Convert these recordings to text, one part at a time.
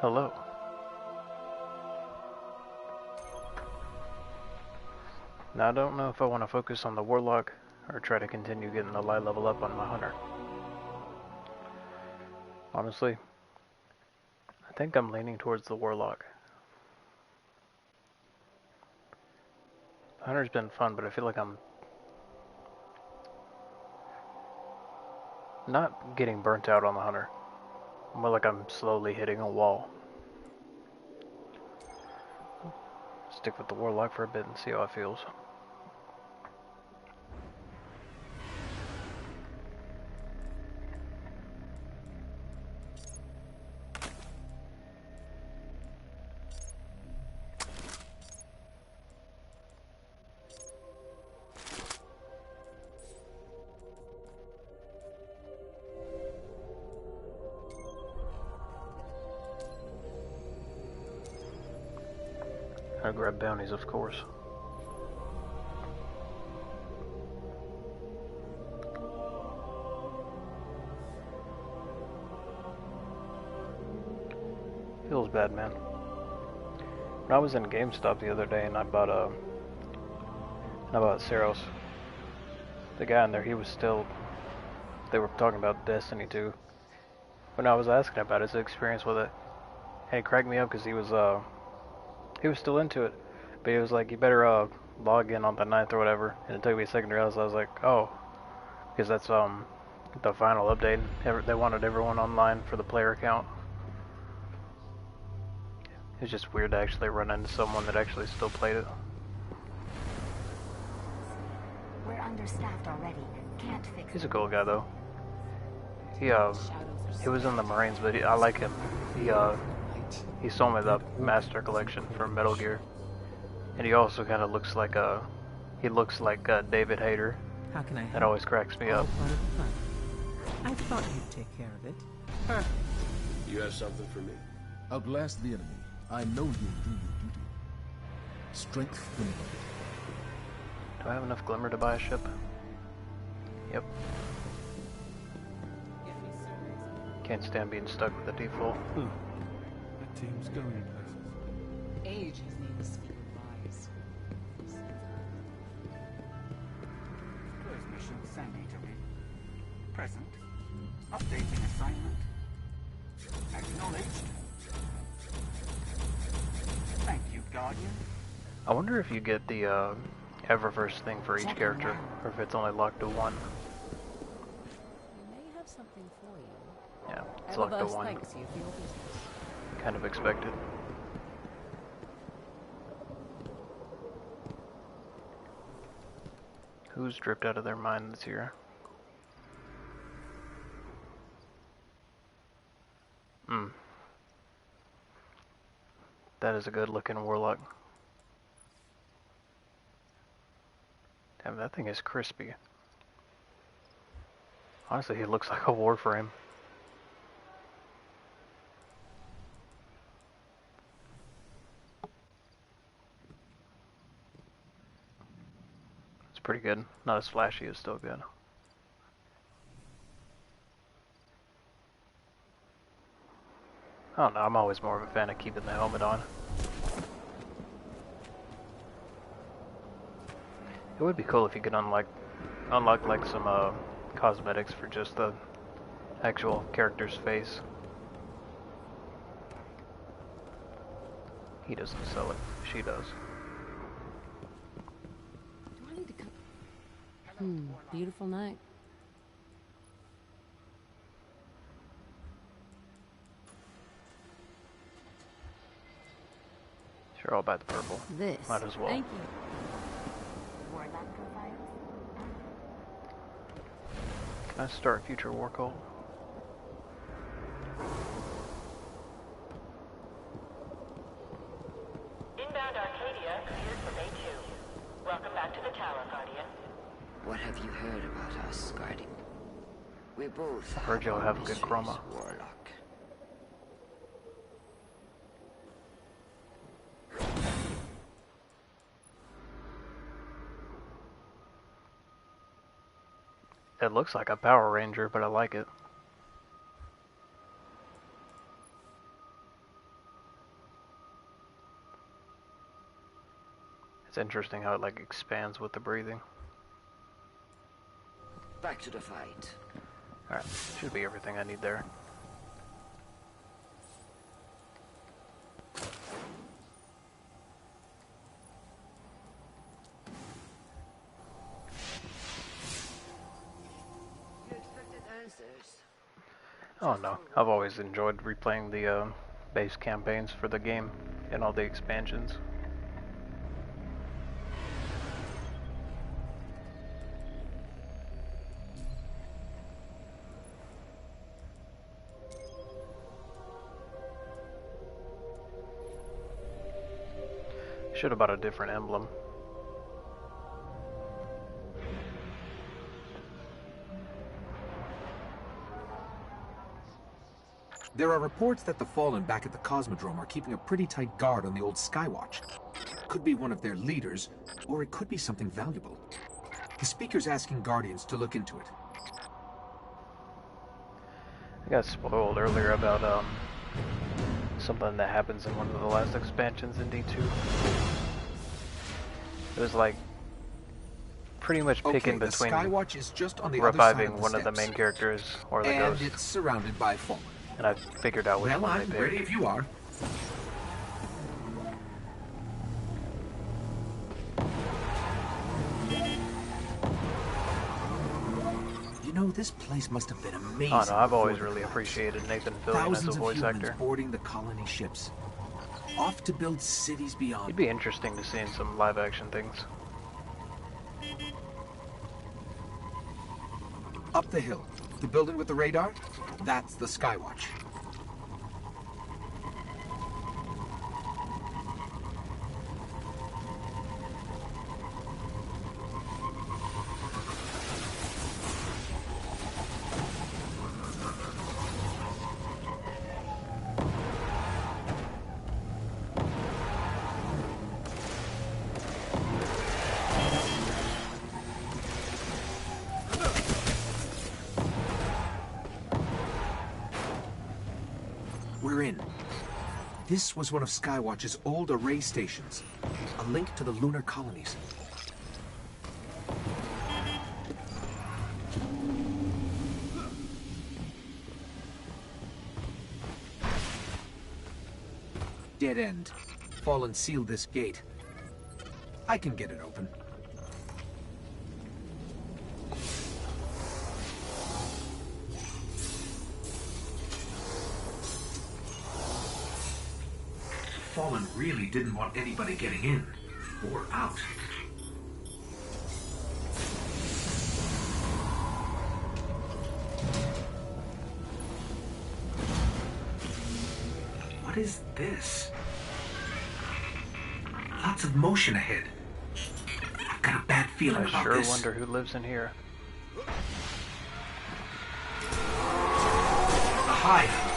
Hello. Now I don't know if I want to focus on the Warlock or try to continue getting the light level up on my Hunter. Honestly, I think I'm leaning towards the Warlock. Hunter's been fun, but I feel like I'm not getting burnt out on the Hunter. More like I'm slowly hitting a wall. Stick with the Warlock for a bit and see how it feels. I grab bounties, of course. Feels bad, man. When I was in GameStop the other day and I bought Saros, the guy in there, he was still, they were talking about Destiny 2. When I was asking about his experience with it, and it cracked me up because he was still into it, but he was like, you better log in on the 9th or whatever, and it took me a second to realize. I was like, oh, because that's the final update. They wanted everyone online for the player account. It's just weird to actually run into someone that actually still played it. We're understaffed already. Can't fix. He's a cool guy though. He was in the Marines, but I like him. He sold me the Master Collection for Metal Gear, and he also kind of looks like David Hayter. How can I help? That always cracks me up. Part of the fun. I thought you'd take care of it. Perfect. You have something for me? Outlast the enemy. I know you'll do your duty. Strength in numbers. Do I have enough glimmer to buy a ship? Yep. Can't stand being stuck with the default. That team's going places. Age has made the speaker wise. Close mission Sanitary. Present. Updating assignment. Acknowledged. Thank you, Guardian. I wonder if you get the Eververse thing for each character, or if it's only locked to one. We may have something for you. Yeah, it's locked to Eververse one. thanks you for your business. Kind of expected. Who's dripped out of their mind this year? That is a good looking Warlock. Damn, that thing is crispy. Honestly, he looks like a Warframe. It's pretty good. Not as flashy, it's still good. I don't know, I'm always more of a fan of keeping the helmet on. It would be cool if you could unlock like some cosmetics for just the actual character's face. He doesn't sell it, she does. Do I need to come? Beautiful night. Sure, I'll buy the purple. This. Might as well. Thank you. Warlock profiles. Can I start future war call? Inbound Arcadia cleared from A2. Welcome back to the tower, Guardian. What have you heard about us, Guardian? We both Heard you'll have good mysteries, chroma. Warlock. It looks like a Power Ranger, but I like it. It's interesting how it like expands with the breathing. Back to the fight. Alright, should be everything I need there. You expected answers. Oh no, I've always enjoyed replaying the base campaigns for the game and all the expansions. Should have bought a different emblem. There are reports that the Fallen back at the Cosmodrome are keeping a pretty tight guard on the old Skywatch. Could be one of their leaders, or it could be something valuable. The Speaker's asking Guardians to look into it. I got spoiled earlier about something that happens in one of the last expansions in D2. It was like pretty much picking between the Skywatch is just on the reviving other side of the one of the steps. main characters or the and ghost. It's surrounded by Fallen. And I figured out which Well, one I'm they ready picked. if you are. You know, this place must have been amazing. Oh no, I've before always the really collapse. appreciated Nathan Fillion as Thousands a of voice humans actor. boarding the colony ships, off to build cities beyond. It'd be interesting to see in some live action things. Up the hill, the building with the radar, that's the Skywatch. We're in. This was one of Skywatch's old array stations, a link to the lunar colonies. Dead end. Fallen sealed this gate. I can get it open. Fallen really didn't want anybody getting in or out. What is this? Lots of motion ahead. I've got a bad feeling I about sure this. wonder who lives in here. A hive.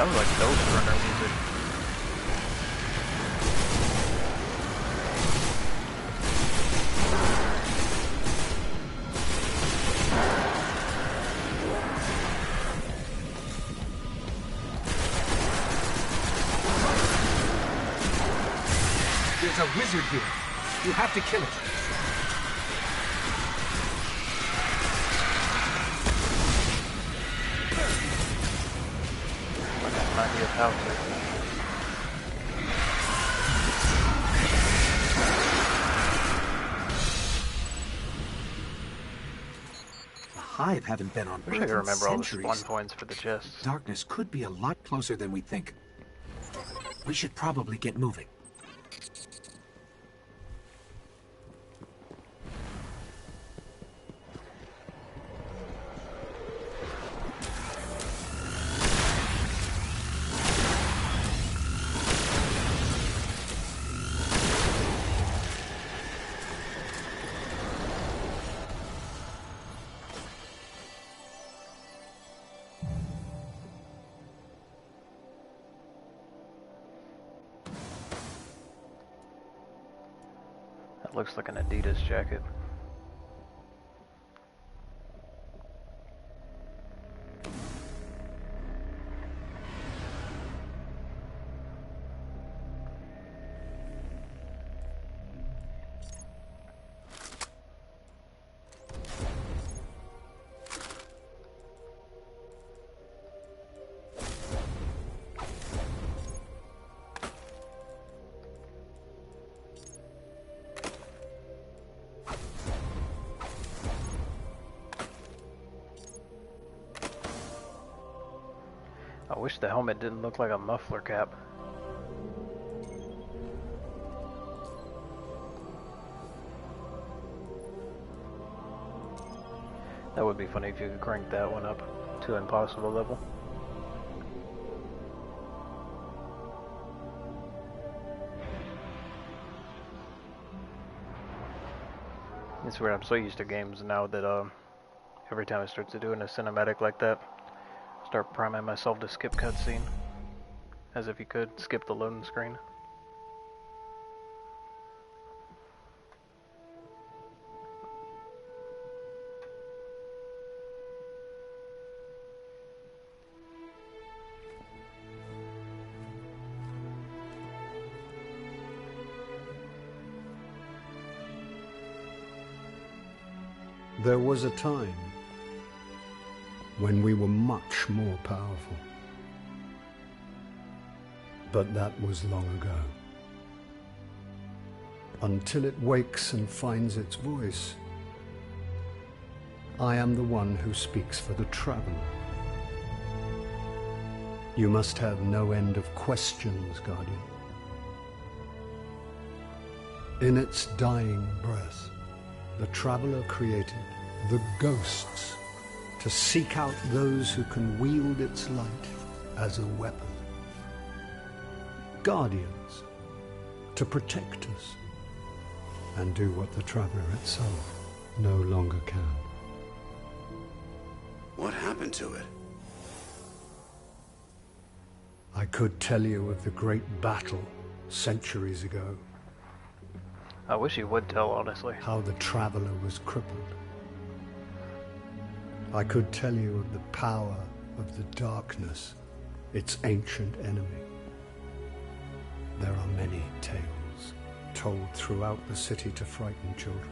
Sounds like Ghost Runner music. There's a wizard here. You have to kill it. Idea of how to. The Hive haven't been on Wish I Earth could in remember all the centuries. spawn points for the chests. Darkness could be a lot closer than we think. We should probably get moving. looks like an Adidas jacket. I wish the helmet didn't look like a muffler cap. That would be funny if you could crank that one up to impossible level. It's weird, I'm so used to games now that every time I start to doing a cinematic like that, start priming myself to skip cutscene, as if you could skip the loading screen. There was a time when we were much more powerful. But that was long ago. Until it wakes and finds its voice, I am the one who speaks for the Traveler. You must have no end of questions, Guardian. In its dying breath, the Traveler created the Ghosts to seek out those who can wield its light as a weapon. Guardians to protect us and do what the Traveler itself no longer can. What happened to it? I could tell you of the great battle centuries ago. I wish you would tell, honestly. How the Traveler was crippled. I could tell you of the power of the darkness, its ancient enemy. There are many tales told throughout the city to frighten children.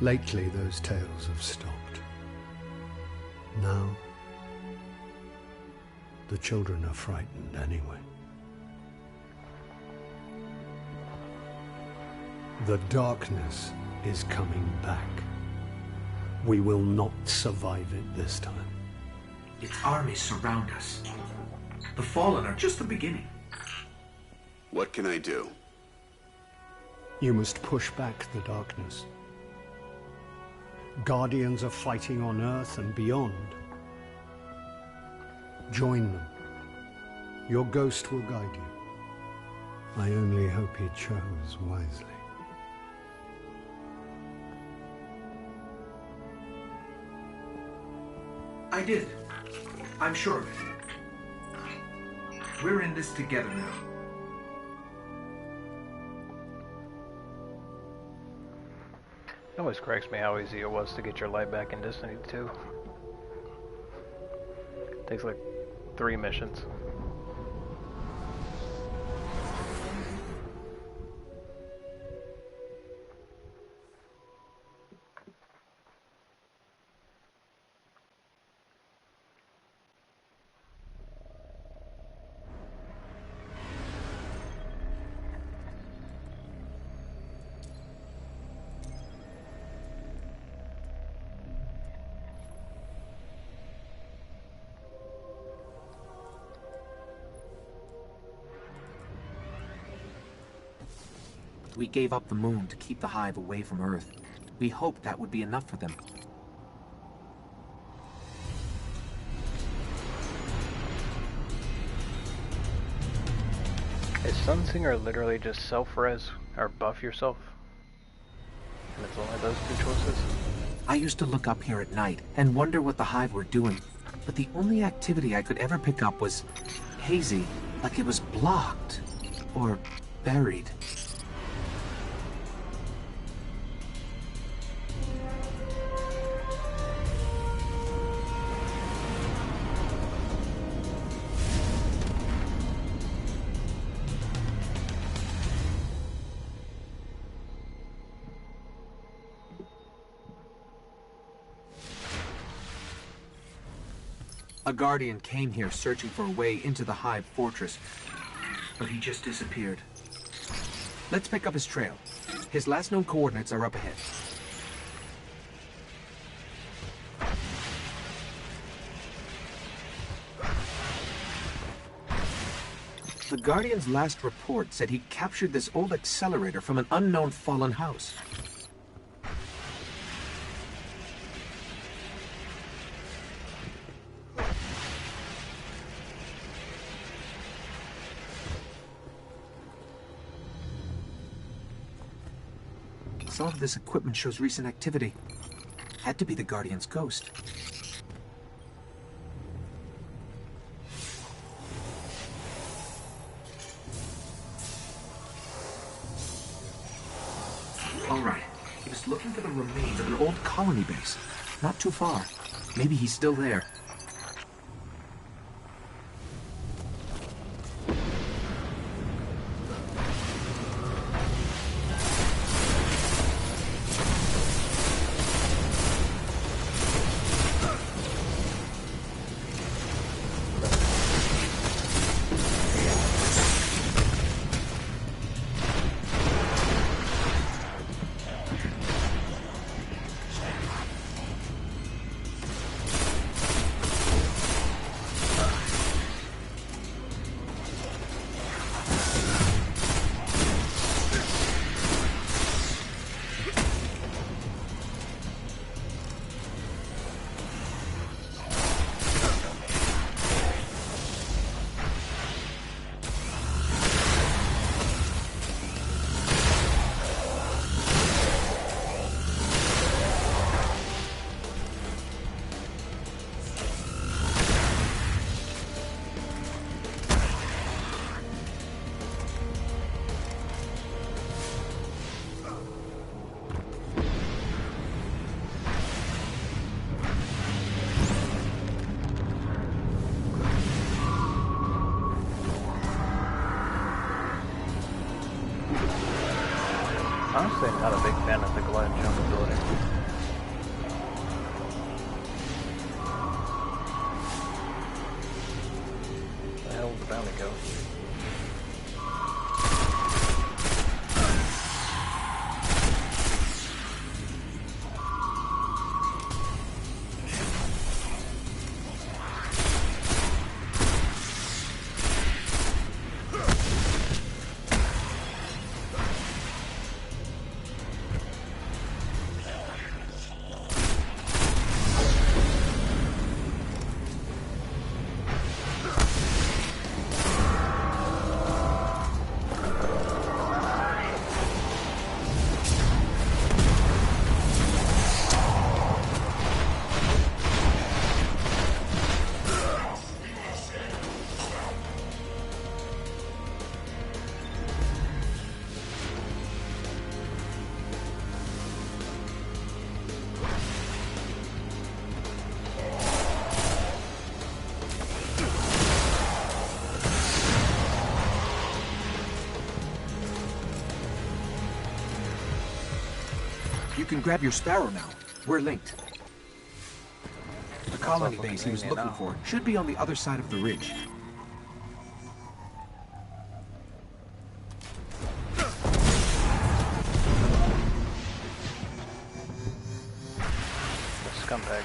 Lately, those tales have stopped. Now, the children are frightened anyway. The darkness is coming back. We will not survive it this time. Its armies surround us. The Fallen are just the beginning. What can I do? You must push back the darkness. Guardians are fighting on Earth and beyond. Join them. Your ghost will guide you. I only hope he chose wisely. I did. I'm sure of it. We're in this together now. It always cracks me how easy it was to get your light back in Destiny 2. Takes like 3 missions. We gave up the moon to keep the Hive away from Earth. We hoped that would be enough for them. Is Sunsinger literally just self-res or buff yourself? And it's only those 2 choices? I used to look up here at night and wonder what the Hive were doing, but the only activity I could ever pick up was hazy, like it was blocked or buried. A Guardian came here searching for a way into the Hive fortress, but he just disappeared. Let's pick up his trail. His last known coordinates are up ahead. The Guardian's last report said he captured this old accelerator from an unknown fallen house. Some of this equipment shows recent activity. Had to be the Guardian's ghost. All right. He was looking for the remains of an old colony base. Not too far. Maybe he's still there. Honestly, I'm not a big fan of the glide jump ability. Where the hell did the bounty go? You can grab your Sparrow now. We're linked. The colony base he was looking for should be on the other side of the ridge. Scumbag.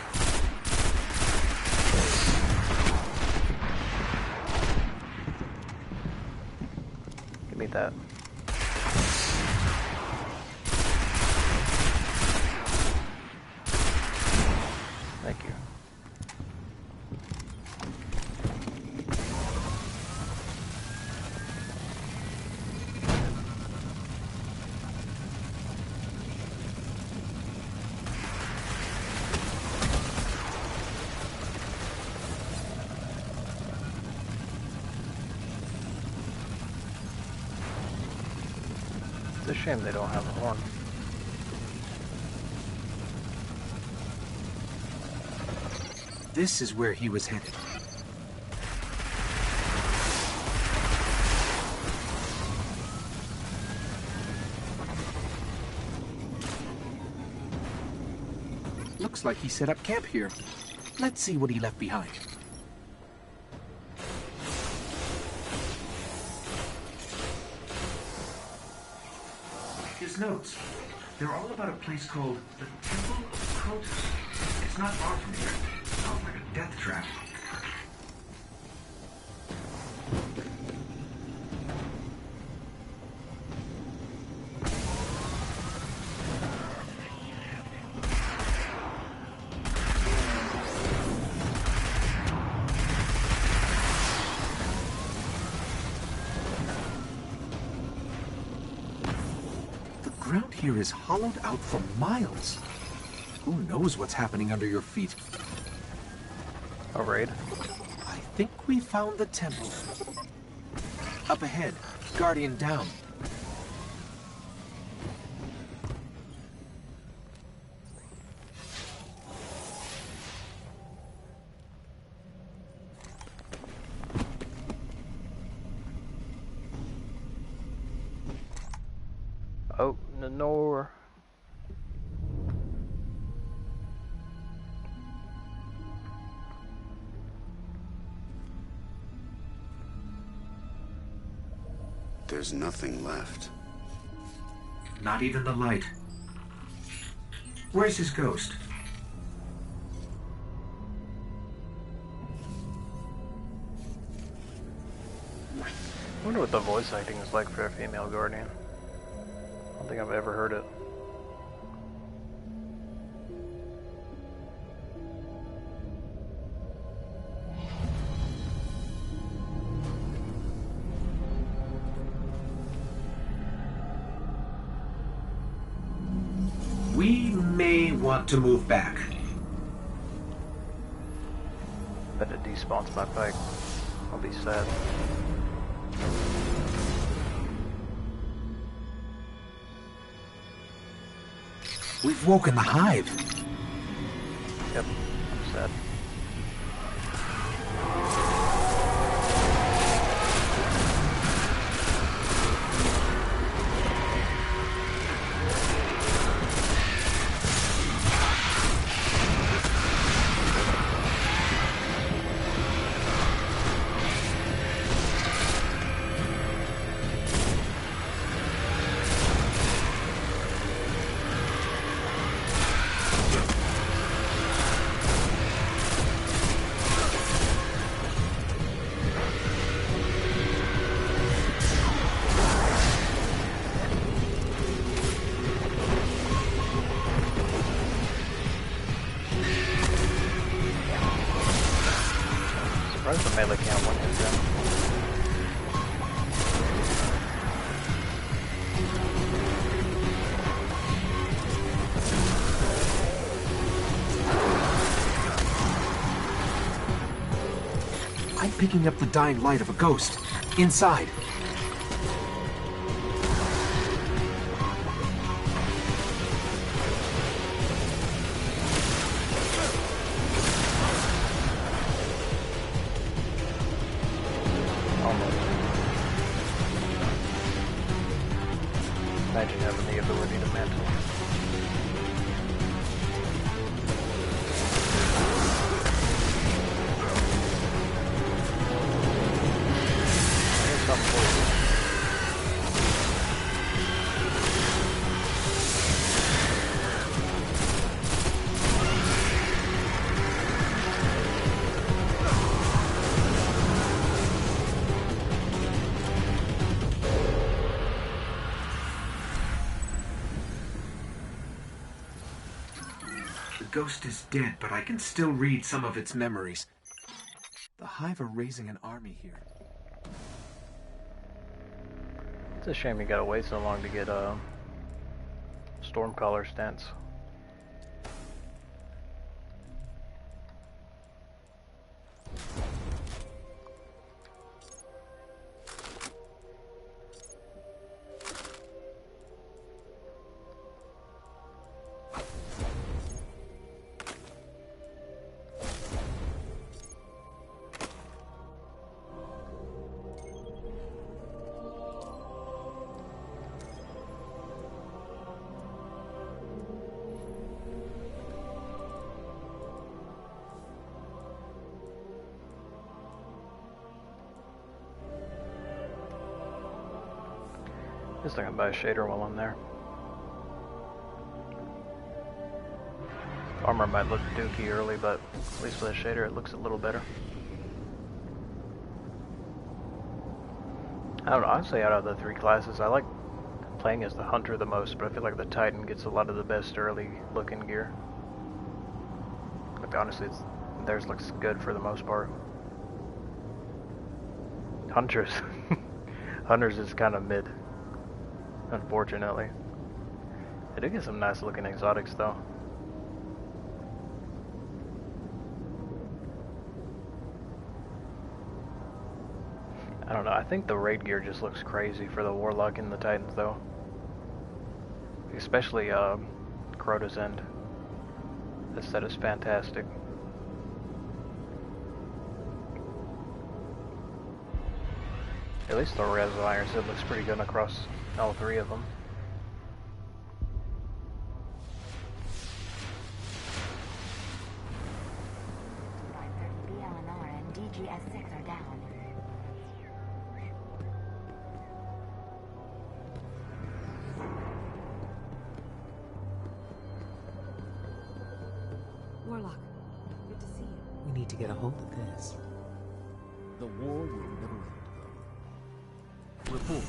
Give me that. Thank you. It's a shame they don't have a horn. This is where he was headed. Looks like he set up camp here. Let's see what he left behind. His notes. They're all about a place called the Temple of Crotus. It's not far from here. Sounds like a death trap. The ground here is hollowed out for miles. Who knows what's happening under your feet? A raid? I think we found the temple. Up ahead, Guardian down. Oh, Nanor. There's nothing left. Not even the light. Where's his ghost? I wonder what the voice acting is like for a female Guardian. I don't think I've ever heard it. We may want to move back. Bet it despawns my bike. I'll be sad. We've woken the hive. Yep, I'm sad. Surprised the melee can't one hit them. I'm picking up the dying light of a ghost. Inside. Imagine having the ability to mantle. Here's something for you. The ghost is dead, but I can still read some of its memories. The Hive are raising an army here. It's a shame you gotta wait so long to get Stormcaller stance. Just thinking about a shader while I'm there. Armor might look dookie early, but at least with a shader it looks a little better. I don't know, honestly out of the three classes, I like playing as the Hunter the most, but I feel like the Titan gets a lot of the best early looking gear. Like honestly, theirs looks good for the most part. Hunters is kind of mid, unfortunately. They do get some nice looking exotics though. I don't know, I think the raid gear just looks crazy for the Warlock and the Titans though. Especially Crota's End. This set is fantastic. At least the Res Iron set looks pretty good across all three of them. BLNR and DGS-6 are down. Warlock, good to see you. We need to get a hold of this. The war will never end, though. Report.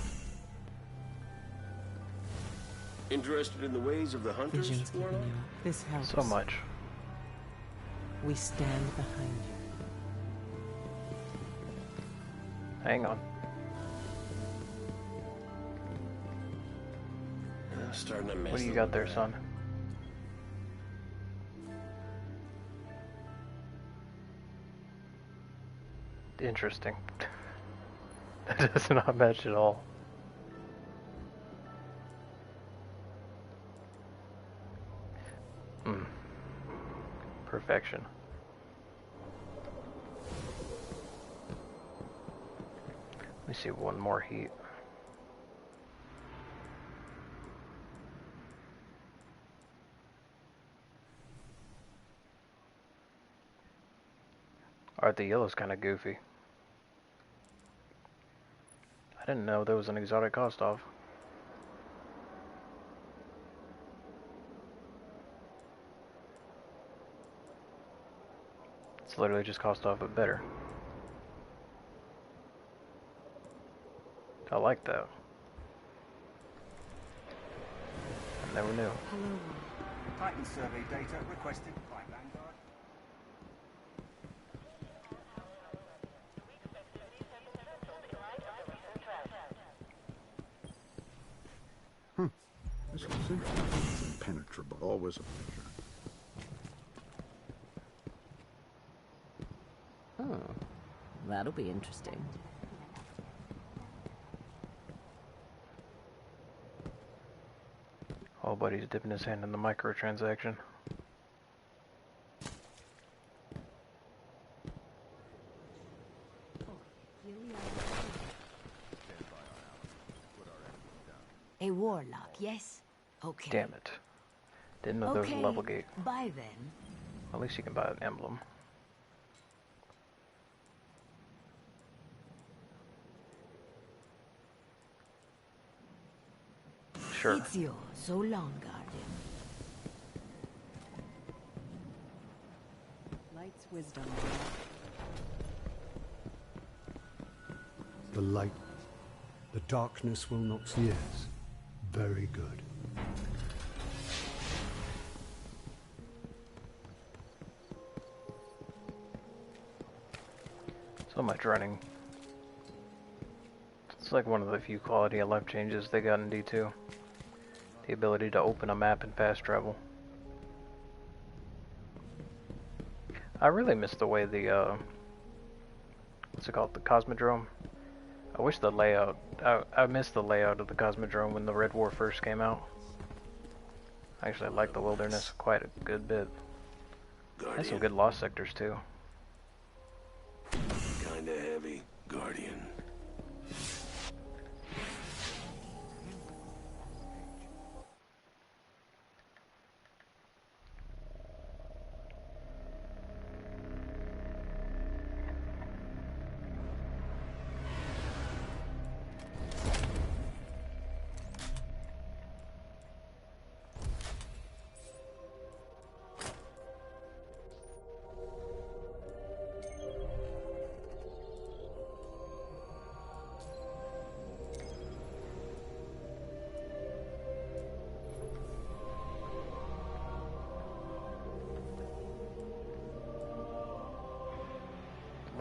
Interested in the ways of the Hunters, Vision's keeping Warlock? you up. This helps. So much. We stand behind you. Hang on. Starting to mess What do you up got with there, that. son? Interesting. That does not match at all. Perfection. Let me see one more heat. Alright, the yellow's kind of goofy. I didn't know there was an exotic cost off. It's literally just cost off, but better. I like that. I never knew. Hello. Titan survey data requested by Vanguard. This looks interesting. Impenetrable. Always a pleasure. Oh, that'll be interesting. Oh, buddy's dipping his hand in the microtransaction. A warlock, yes? Okay. Damn it. Didn't know there was a level gate. Buy then. At least you can buy an emblem. Sure. It's yours, so long, Guardian. Light's wisdom. The light, the darkness will not see us. Very good. So much running. It's like one of the few quality of life changes they got in D2. The ability to open a map and fast travel. I really miss the way the, what's it called, the Cosmodrome? I wish the layout, I missed the layout of the Cosmodrome when the Red War first came out. Actually, I like the Wilderness quite a good bit. Has some good lost sectors too. Kinda heavy, Guardian.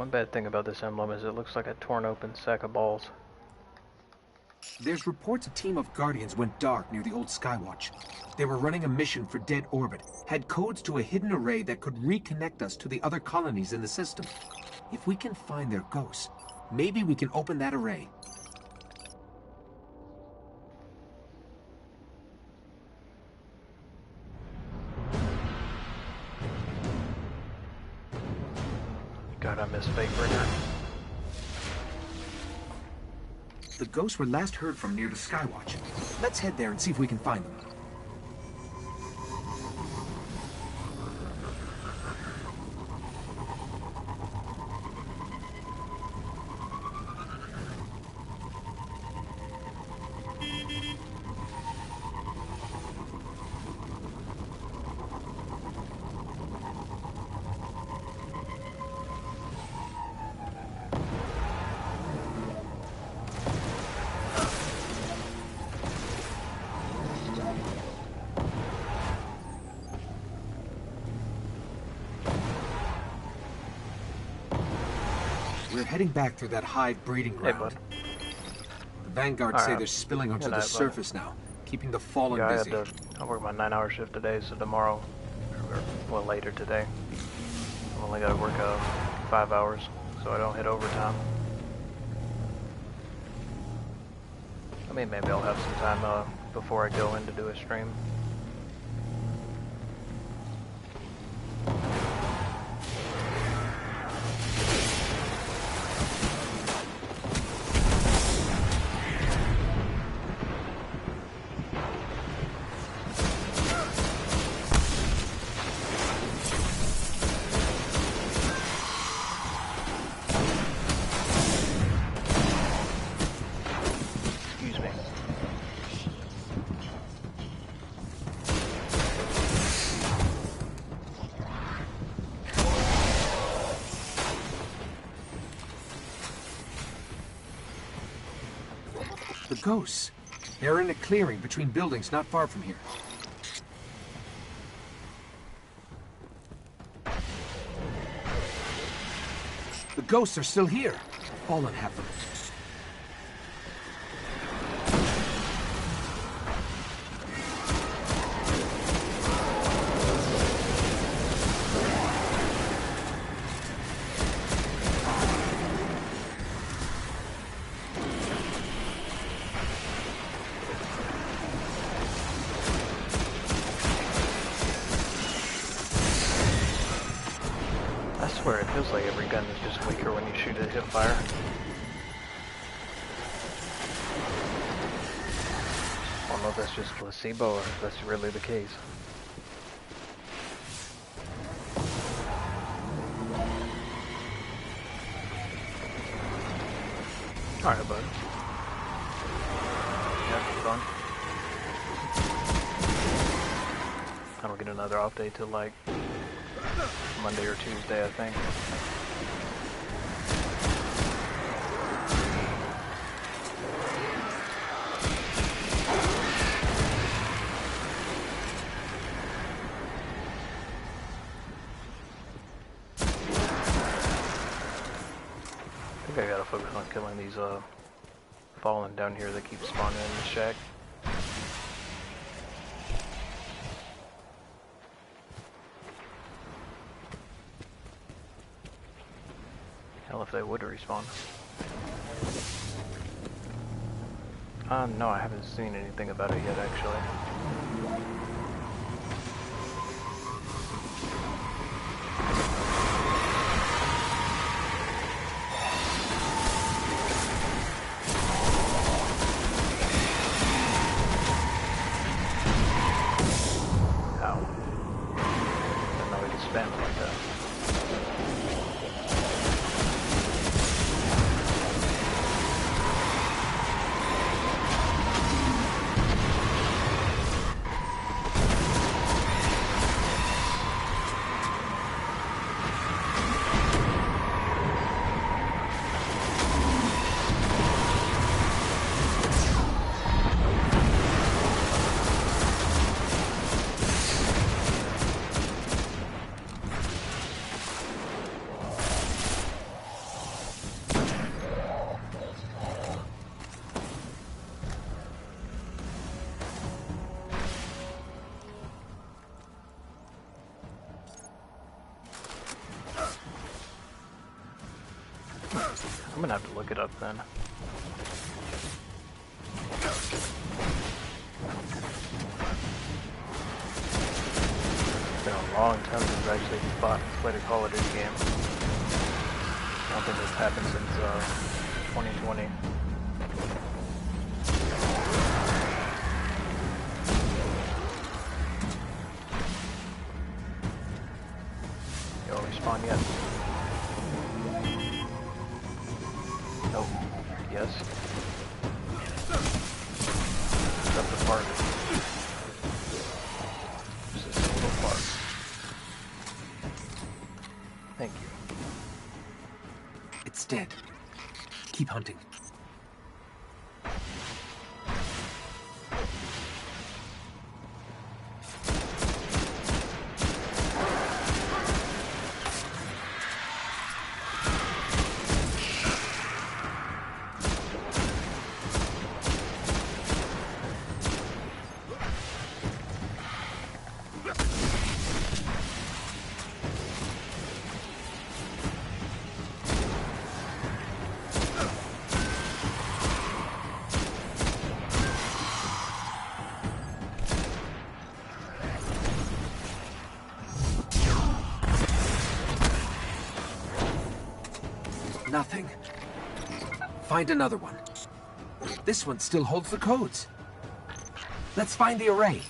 One bad thing about this emblem is it looks like a torn open sack of balls. There's reports a team of Guardians went dark near the old Skywatch. They were running a mission for Dead Orbit, had codes to a hidden array that could reconnect us to the other colonies in the system. If we can find their ghosts, maybe we can open that array. God, I miss Fatebringer. The ghosts were last heard from near the Skywatch. Let's head there and see if we can find them. We're heading back through that hive breeding ground. The Vanguard say they're spilling onto the surface now, keeping the Fallen busy. I work my 9-hour shift today, so tomorrow, well, later today, I've only got to work 5 hours, so I don't hit overtime. I mean, maybe I'll have some time before I go in to do a stream. The ghosts. They're in a clearing between buildings not far from here. The ghosts are still here. Fallen have them. I swear it feels like every gun is just weaker when you shoot at hipfire. I don't know if that's just placebo or if that's really the case. Alright, bud. Yeah, fun. I don't get another update till like Monday or Tuesday, I think. I think I gotta focus on killing these fallen down here that keep spawning in the shack. Hell, if they would respawn. No, I haven't seen anything about it yet, actually. Ow. Didn't know we could spam like that. I'm gonna have to look it up then. It's been a long time since I've actually played a Call of Duty game. I don't think this happened since 2020. Yo, respawn yet? Nope. Yes. Up the part. Just a single part. Thank you. It's dead. Keep hunting. Nothing. Find another one. This one still holds the codes. Let's find the array.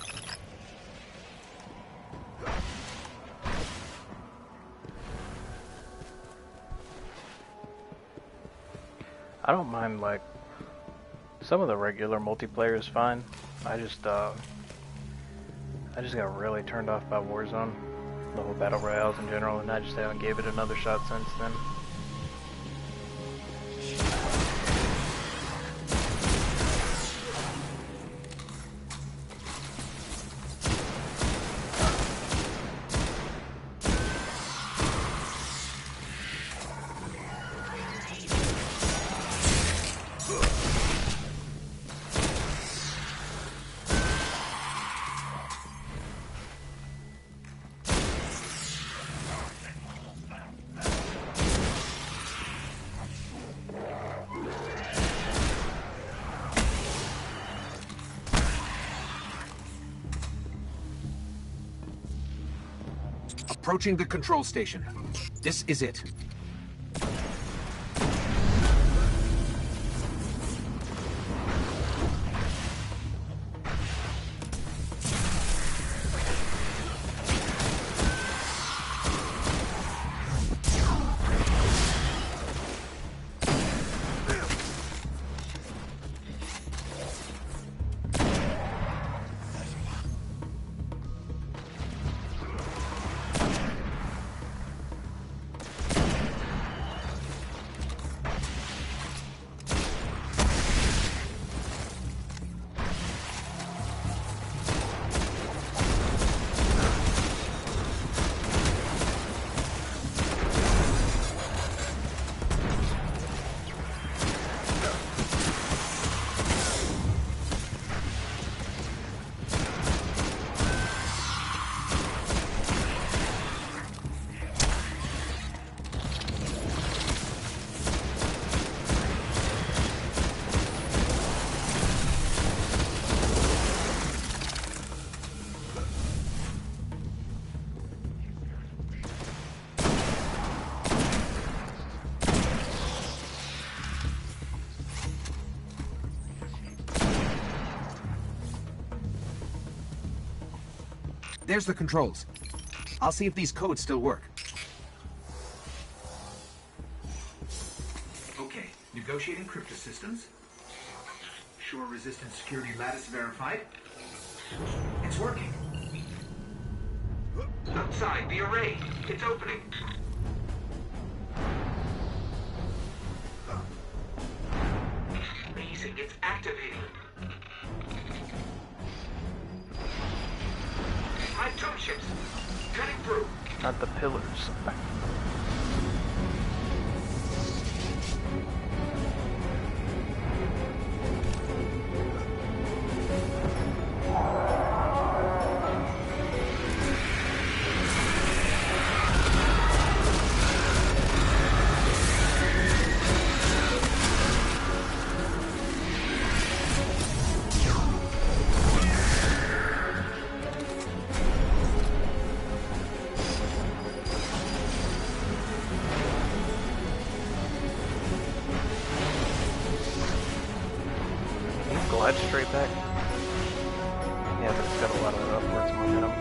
I don't mind, like, some of the regular multiplayer is fine. I just got really turned off by Warzone, the whole Battle Royales in general, and I just haven't gave it another shot since then. Approaching the control station. This is it. There's the controls. I'll see if these codes still work. Okay, negotiating crypto systems. Shore resistant security lattice verified. It's working. Outside, the array. It's opening. Amazing, it's activating. High tomb ships. Cutting through. Not the pillars. that's straight back. Yeah, but it's got a lot of upwards momentum.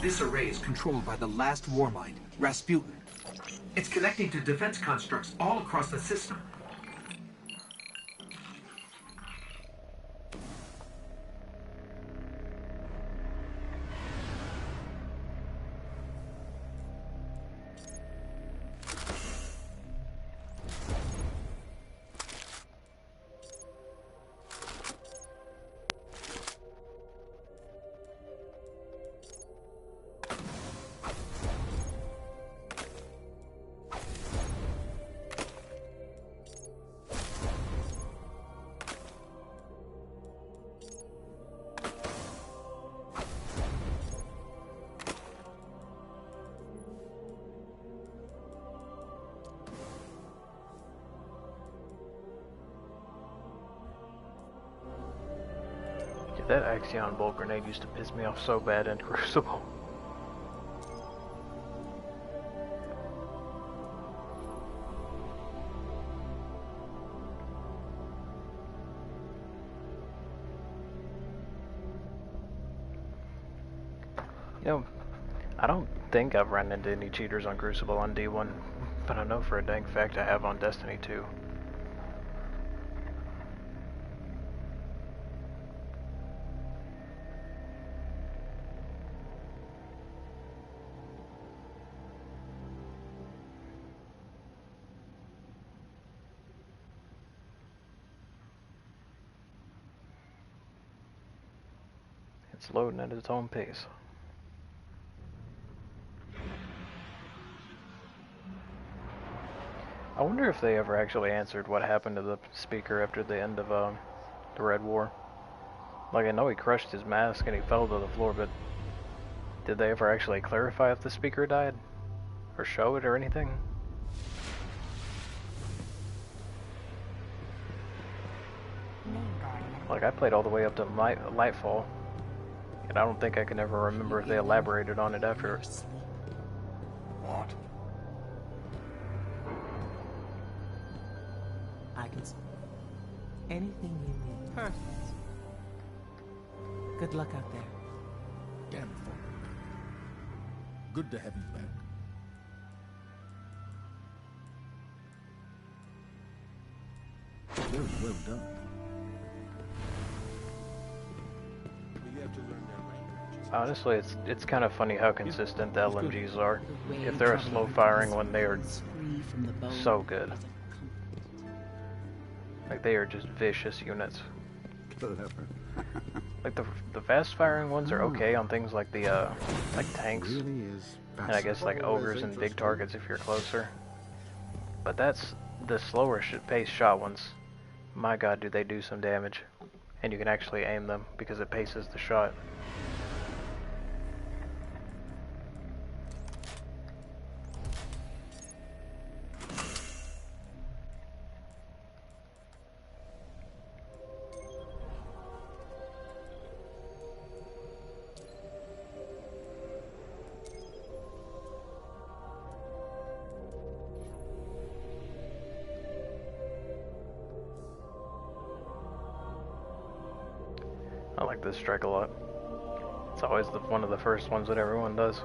This array is controlled by the last Warmind, Rasputin. It's connecting to defense constructs all across the system. That Axion bolt grenade used to piss me off so bad in Crucible. You know, I don't think I've run into any cheaters on Crucible on D1, but I know for a dang fact I have on Destiny 2. It's loading at its own pace. I wonder if they ever actually answered what happened to the speaker after the end of the Red War. Like, I know he crushed his mask and he fell to the floor, but did they ever actually clarify if the speaker died? Or show it or anything? Like, I played all the way up to Lightfall, and I don't think I can ever remember if they elaborated on it after. What? I can see anything you need. Perfect. Good luck out there. Damn it, Falk. Good to have you back. Very well done. Honestly, it's kind of funny how consistent the LMGs are. If they're a slow firing one, they are so good. Like, they are just vicious units. Like the fast firing ones are okay on things like the like tanks, and I guess like ogres and big targets if you're closer. But that's the slower pace shot ones. My God, do they do some damage? And you can actually aim them because it paces the shot. like this strike a lot. It's always one of the first ones that everyone does.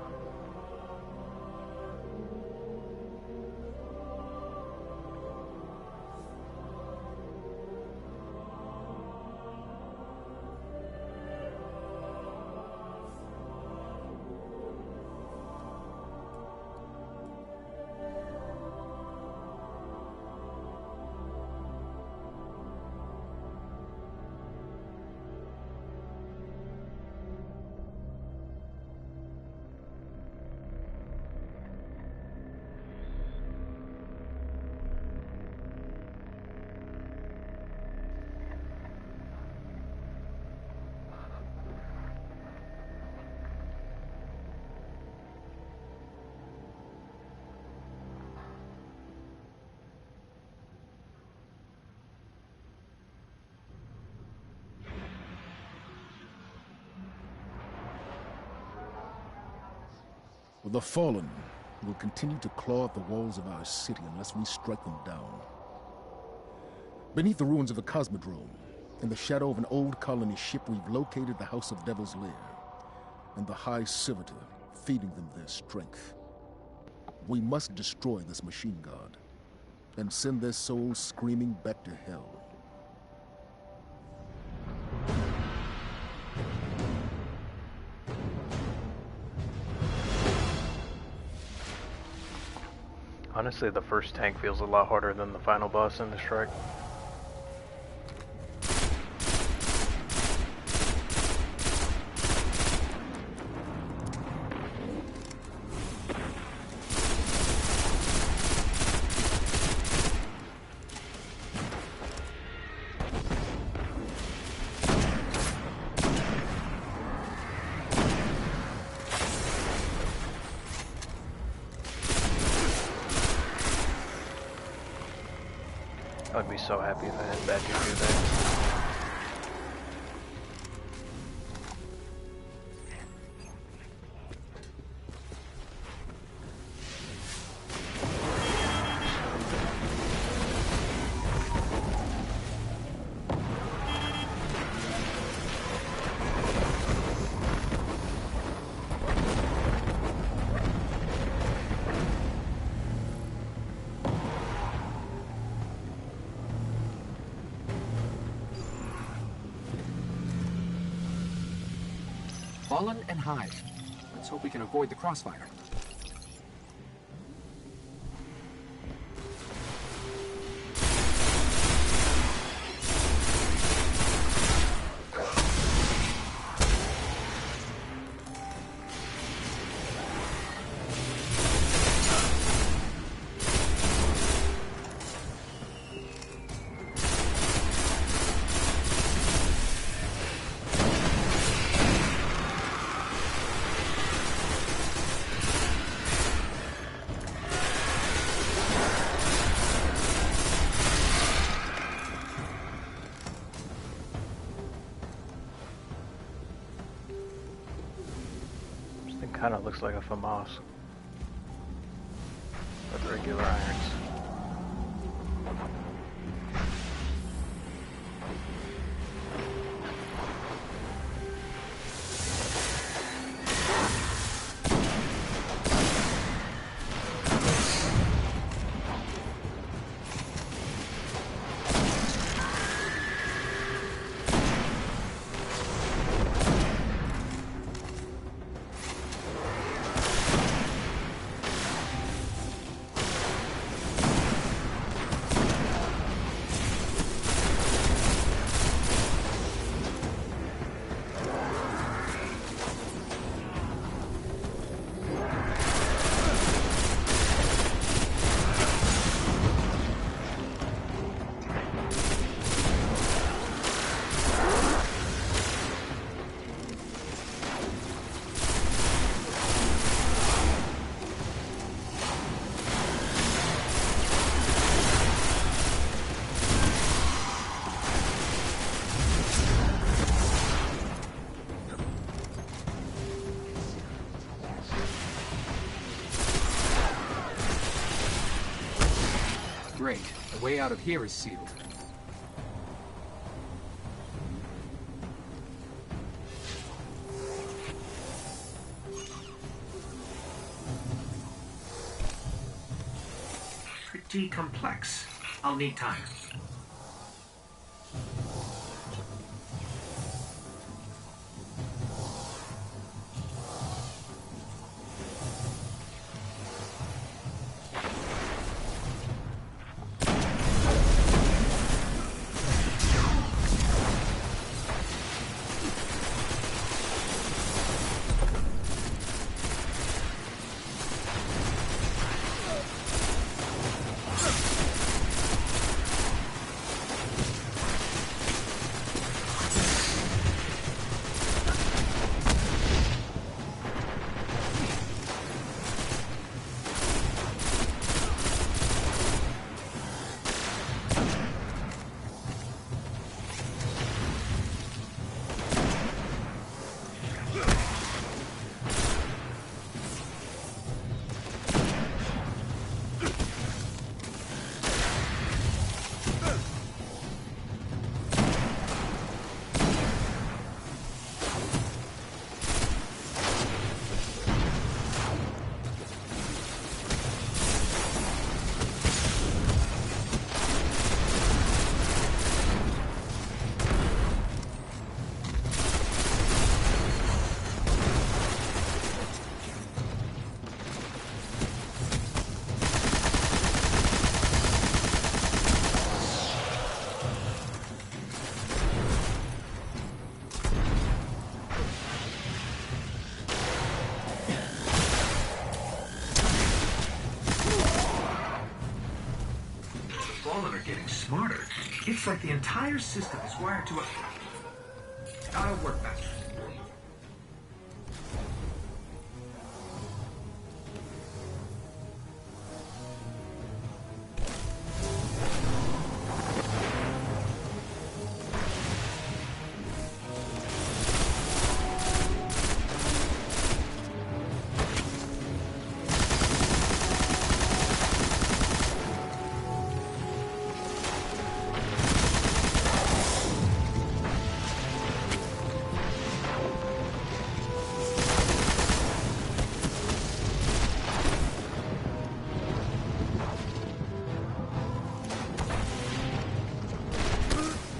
The Fallen will continue to claw at the walls of our city unless we strike them down. Beneath the ruins of the Cosmodrome, in the shadow of an old colony ship, we've located the House of Devil's Lair and the High Servitor, feeding them their strength. We must destroy this machine god and send their souls screaming back to hell. Honestly, the first tank feels a lot harder than the final boss in the strike. I'd be so happy if I had that to do that. Fallen and Hive. Let's hope we can avoid the crossfire. Kind of looks like a FAMAS with regular irons. Great. The way out of here is sealed. pretty complex. I'll need time. Smarter. It's like the entire system is wired to a... I'll work faster.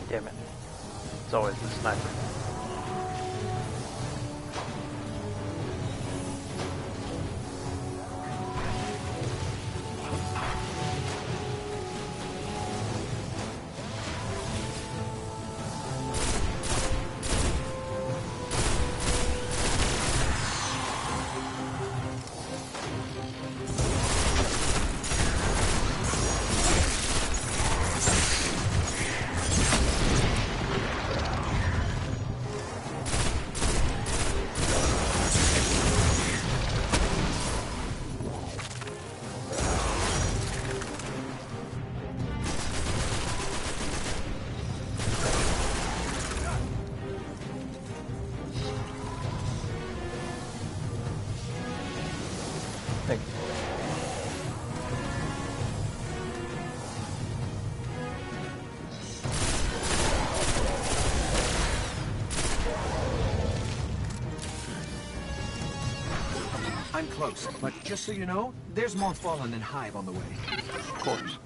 Damn it. It's always the sniper. Thank you. I'm close, but just so you know, there's more Fallen and Hive on the way. Of course.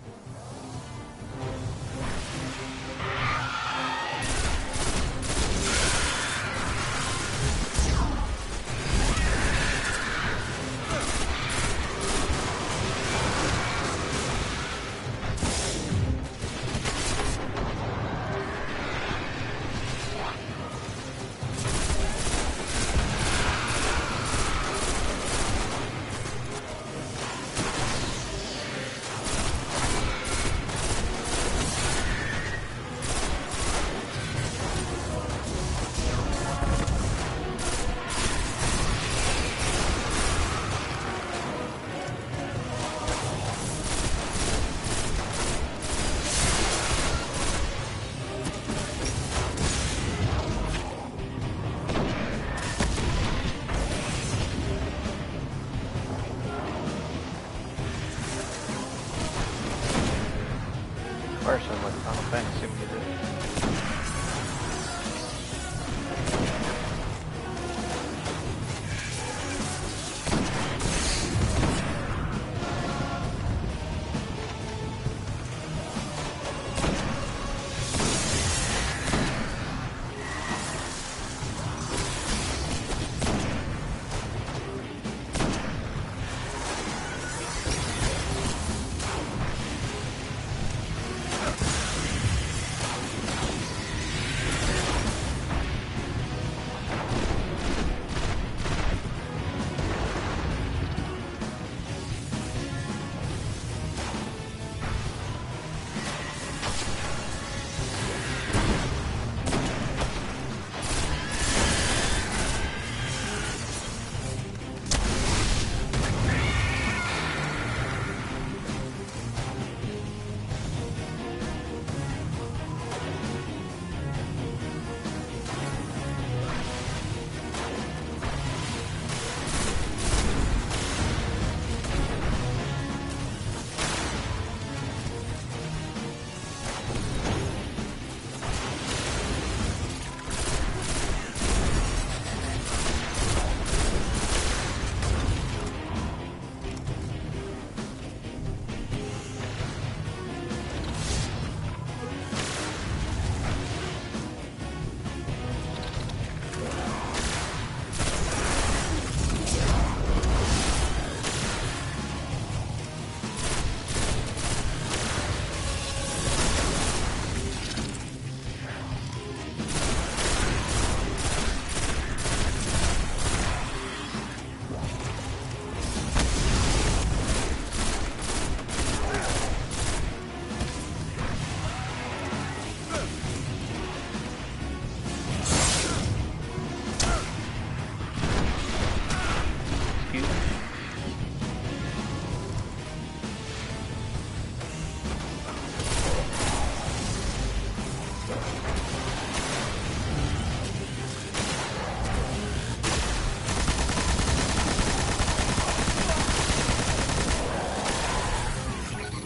Person with Final Fantasy music.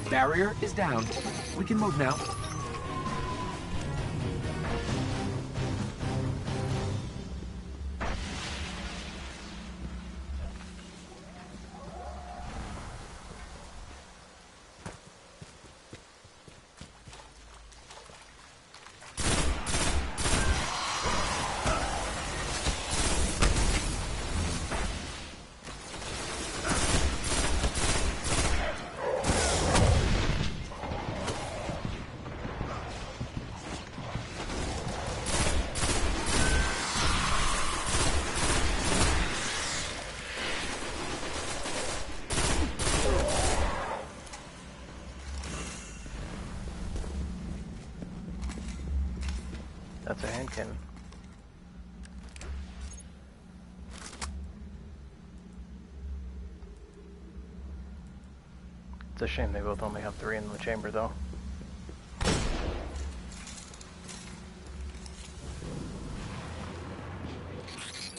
Barrier is down. We can move now. That's a hand cannon. It's a shame they both only have 3 in the chamber, though.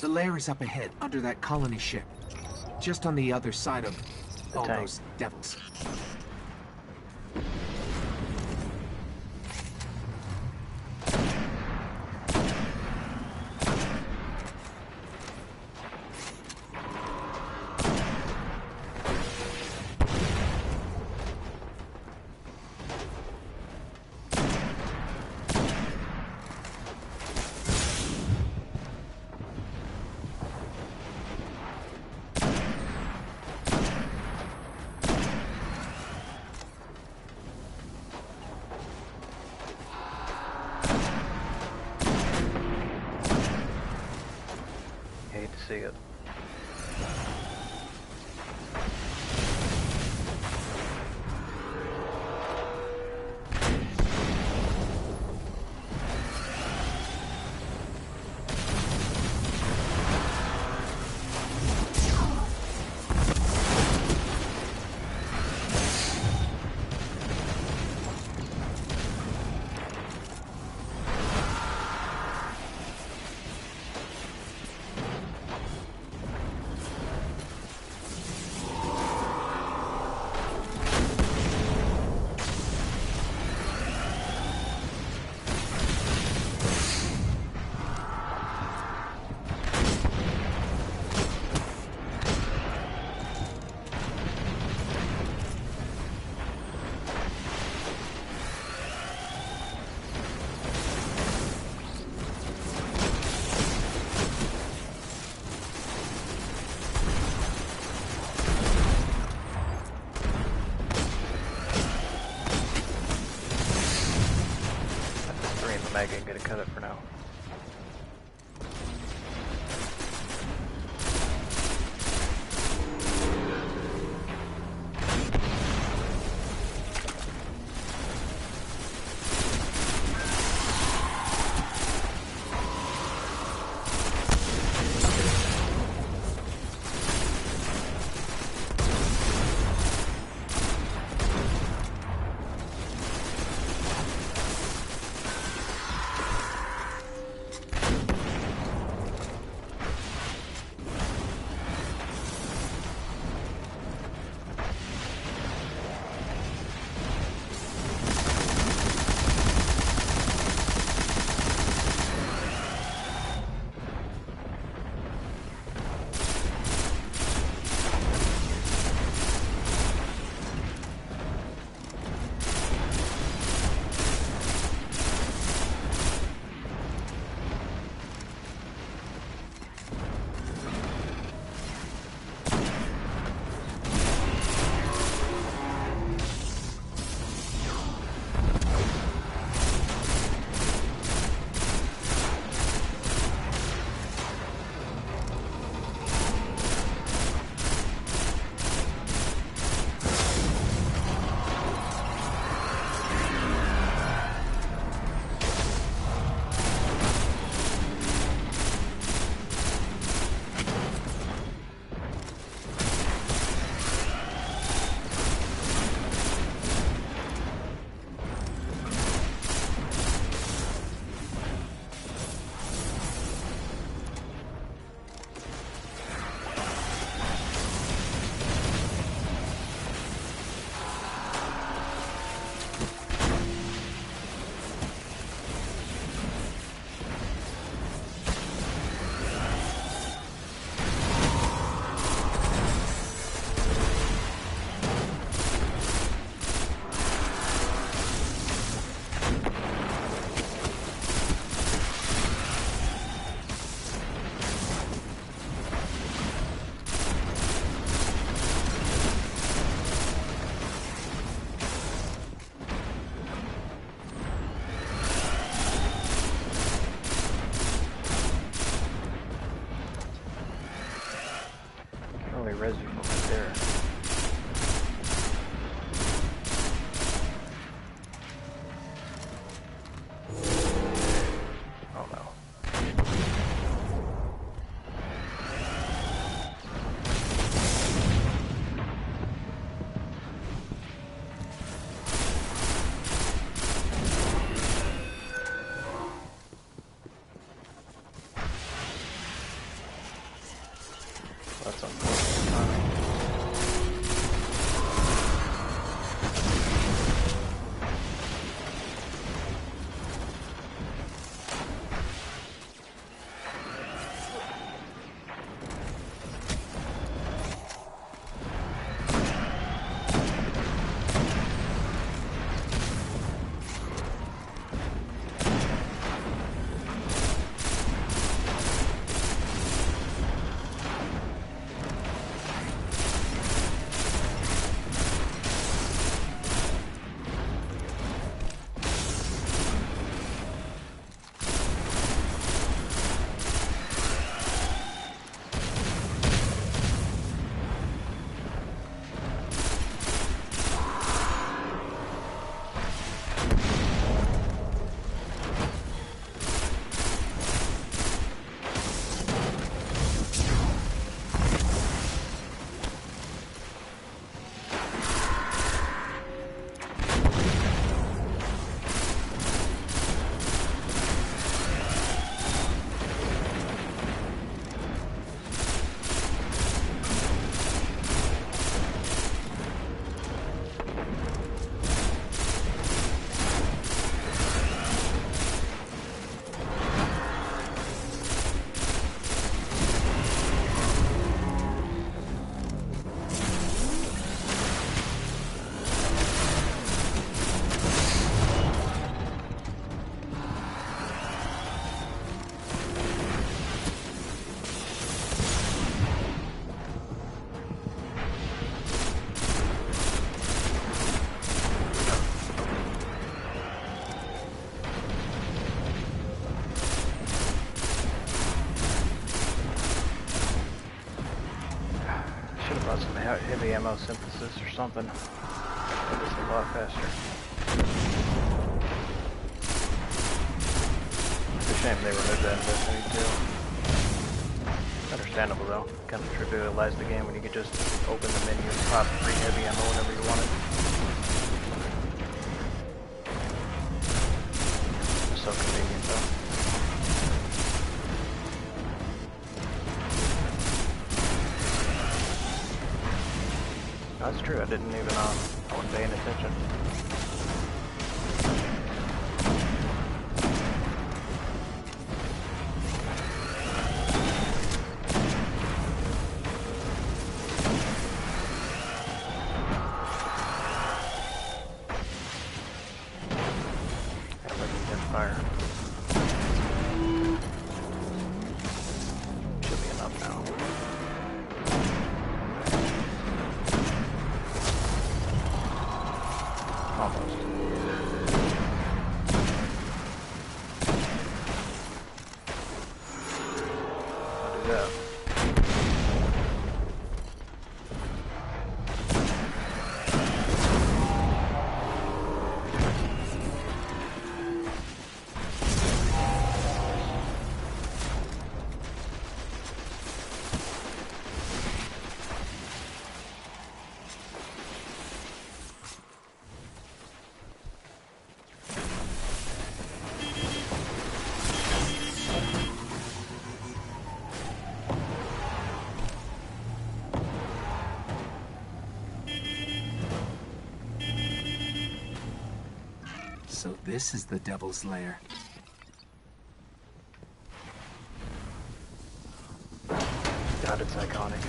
The lair is up ahead, under that colony ship. Just on the other side of all those devils. See it. Meg ain't gonna cut it for now. heavy ammo synthesis or something. It is a lot faster. It's a shame they removed that in Destiny 2. Understandable though. Kind of trivialized the game when you could just open the menu and pop free heavy ammo whenever you wanted. So convenient though. That's true, I didn't even, I wasn't paying attention. Fire. Should be enough now. Almost. I'll do that. So this is the Devil's Lair. God, it's iconic.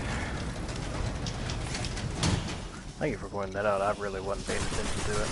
Thank you for pointing that out. I really wasn't paying attention to it.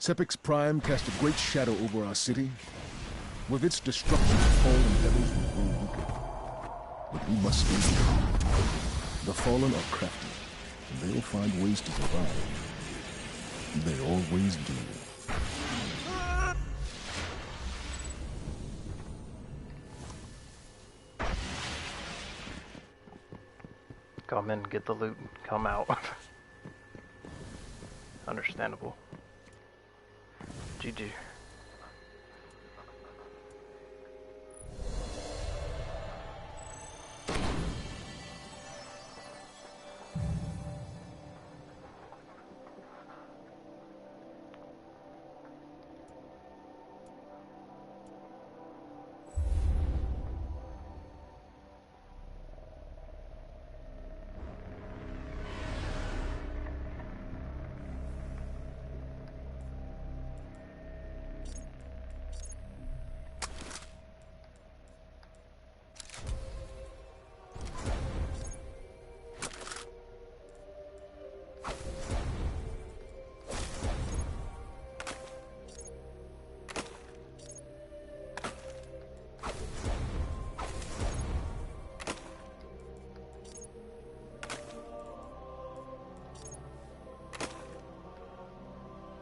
Sepix Prime cast a great shadow over our city. With its destruction, the fallen devils will grow weaker. But we must stay strong. The fallen are crafty, and they'll find ways to survive. They always do. Come in, get the loot, and come out. Understandable. GG.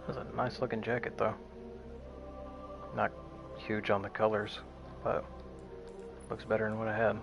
That's a nice looking jacket though. Not huge on the colors, but looks better than what I had.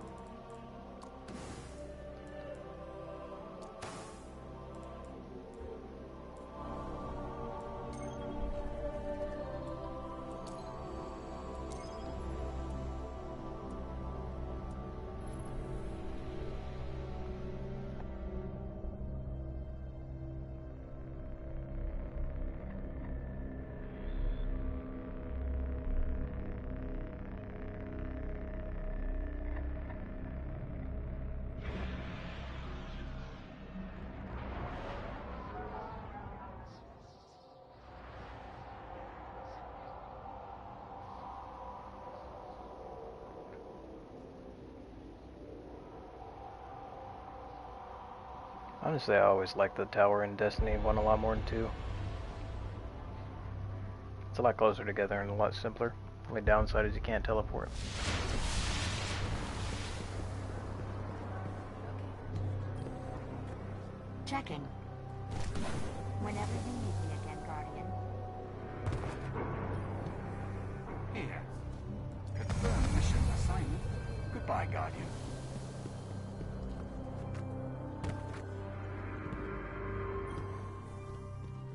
Honestly, I always liked the tower in Destiny 1 a lot more than 2. It's a lot closer together and a lot simpler. Only downside is you can't teleport. Checking. Whenever you need me again, Guardian. Here. Confirm mission assignment. Goodbye, Guardian.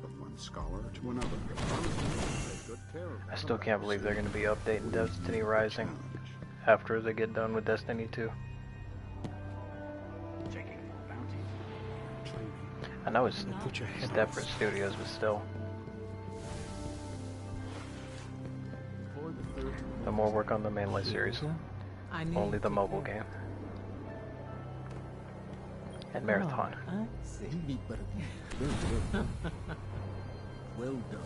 From one scholar to another. Good care of I still can't believe they're going to be updating Destiny Rising after they get done with Destiny 2. I know it's separate studios, but still. No more work on the mainline series. Only the mobile game. And Marathon. You beat better than me. Well done.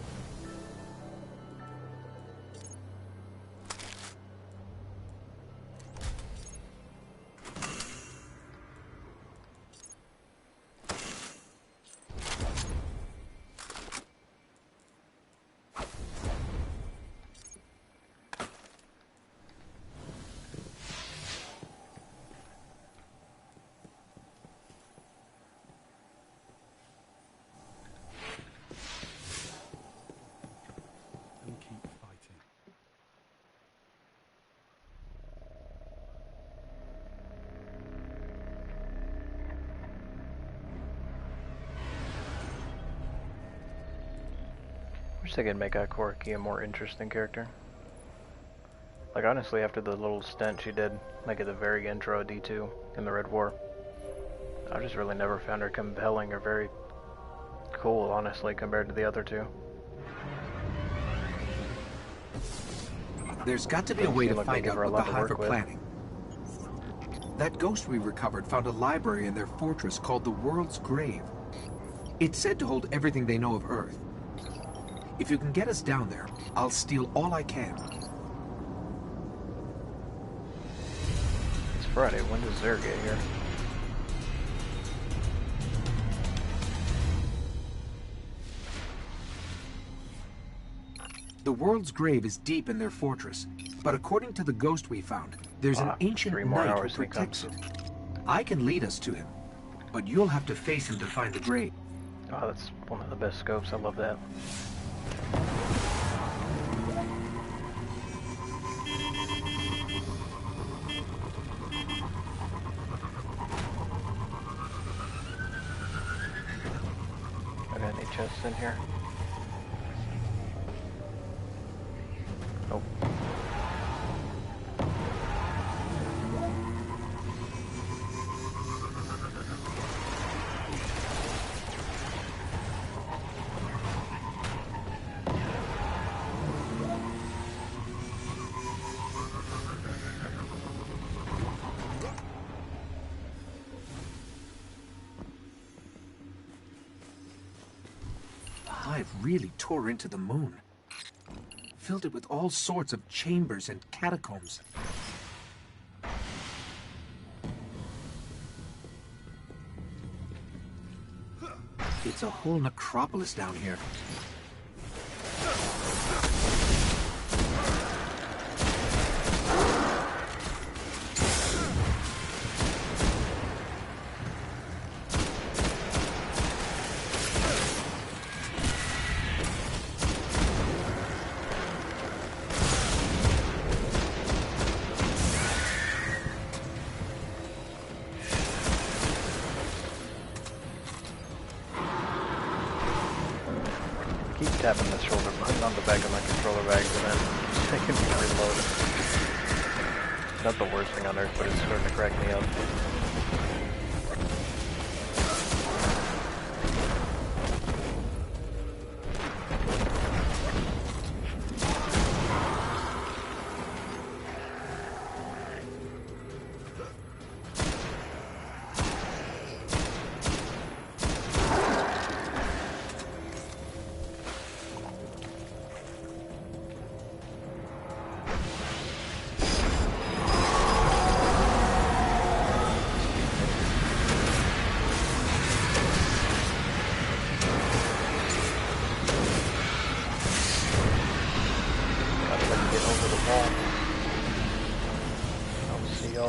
Wish they could make Corki a more interesting character. Like honestly, after the little stint she did, like at the very intro of D2 in the Red War, I just really never found her compelling or very cool, honestly, compared to the other two. There's got to be a way to Like find out what the Hive are with. planning. That ghost we recovered found a library in their fortress called the World's Grave. It's said to hold everything they know of Earth. If you can get us down there, I'll steal all I can. It's Friday. When does Zer get here? The world's grave is deep in their fortress, but according to the ghost we found, there's an ancient 3 more knight who hours and he protects it. I can lead us to him, but you'll have to face him to find the grave. Oh, that's one of the best scopes. I love that. Are there any chests in here? Nope. Hive really tore into the moon. Filled it with all sorts of chambers and catacombs. It's a whole necropolis down here. Tapping the shoulder button on the back of my controller bags and then taking me to reload it. Not the worst thing on earth, but it's starting to crack me up.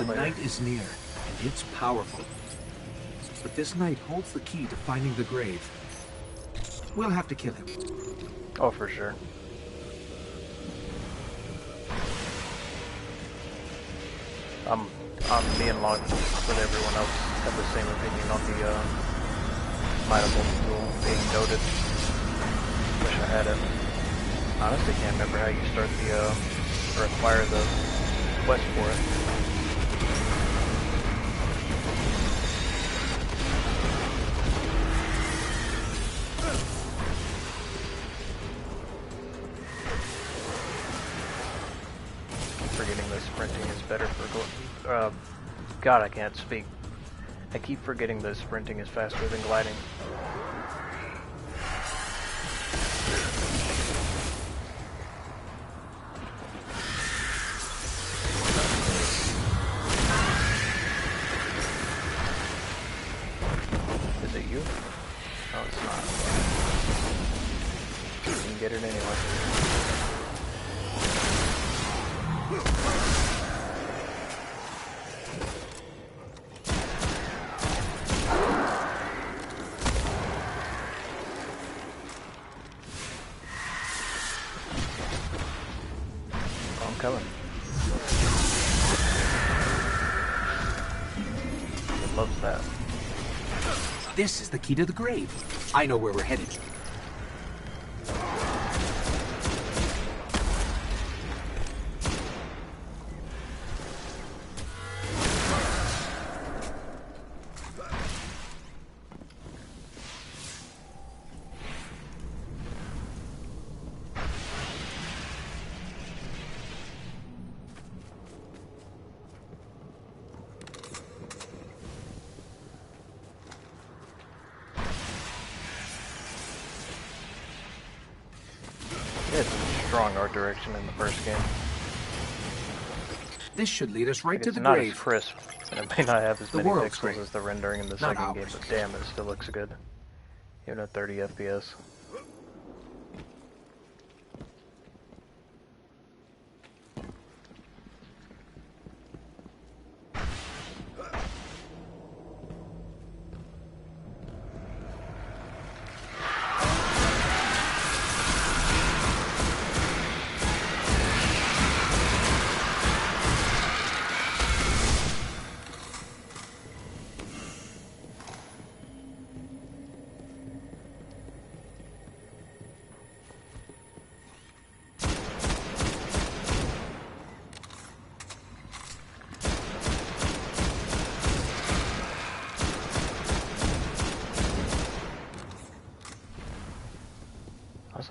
The night is near, and it's powerful. But this knight holds the key to finding the grave. We'll have to kill him. Oh, for sure. I'm being locked with everyone else have the same opinion on the Mineable tool being goated. Wish I had it. Honestly can't remember how you start the or acquire the quest for it. Forgetting the sprinting is better for God, I can't speak. I keep forgetting that sprinting is faster than gliding. Is it you? No, it's not. You can get it anyway. Coming. It loves that. This is the key to the grave. I know where we're headed. It's a strong art direction in the first game. This should lead us right to the grave. grave. It's not as crisp, and it may not have as many world's pixels grave. as the rendering in the Not second game, ours. but damn, it still looks good. Even at 30 FPS.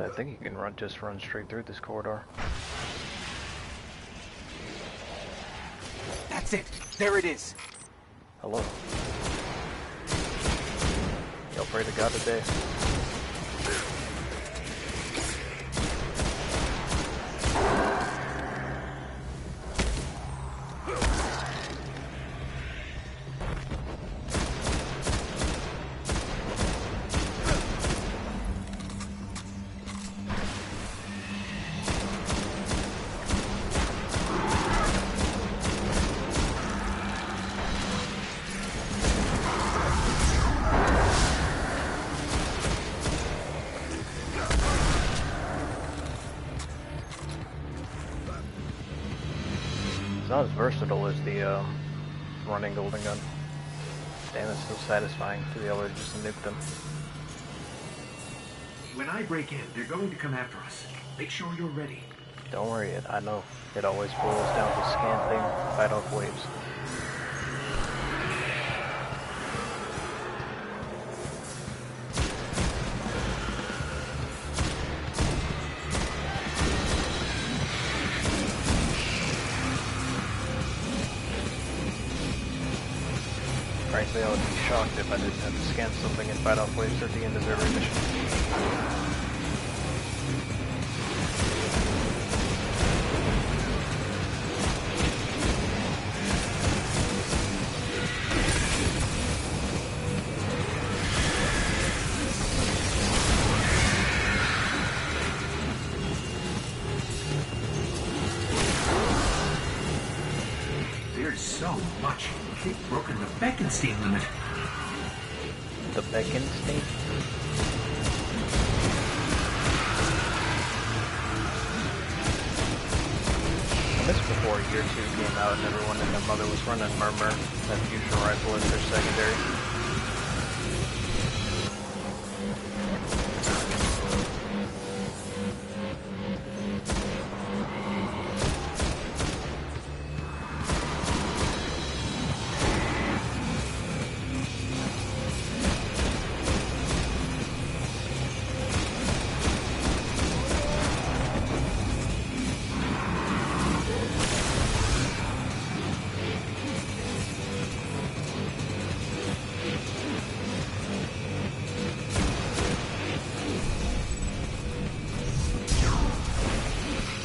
So I think you can just run straight through this corridor. That's it! There it is! Hello. Y'all pray to God today. Not as versatile as the running golden gun. Damn, it's so satisfying to be able to just nuke them. When I break in, they're going to come after us. Make sure you're ready. Don't worry, I know. It always boils down to scan thing, fight off waves. Frankly, I would be shocked if I didn't have to scan something and fight off waves at the end of every mission. There's so much. They've broken the Bekenstein limit. The Bekenstein? Well, this before Year 2 came out and everyone and their mother was running Murmur, that fusion rifle as their secondary.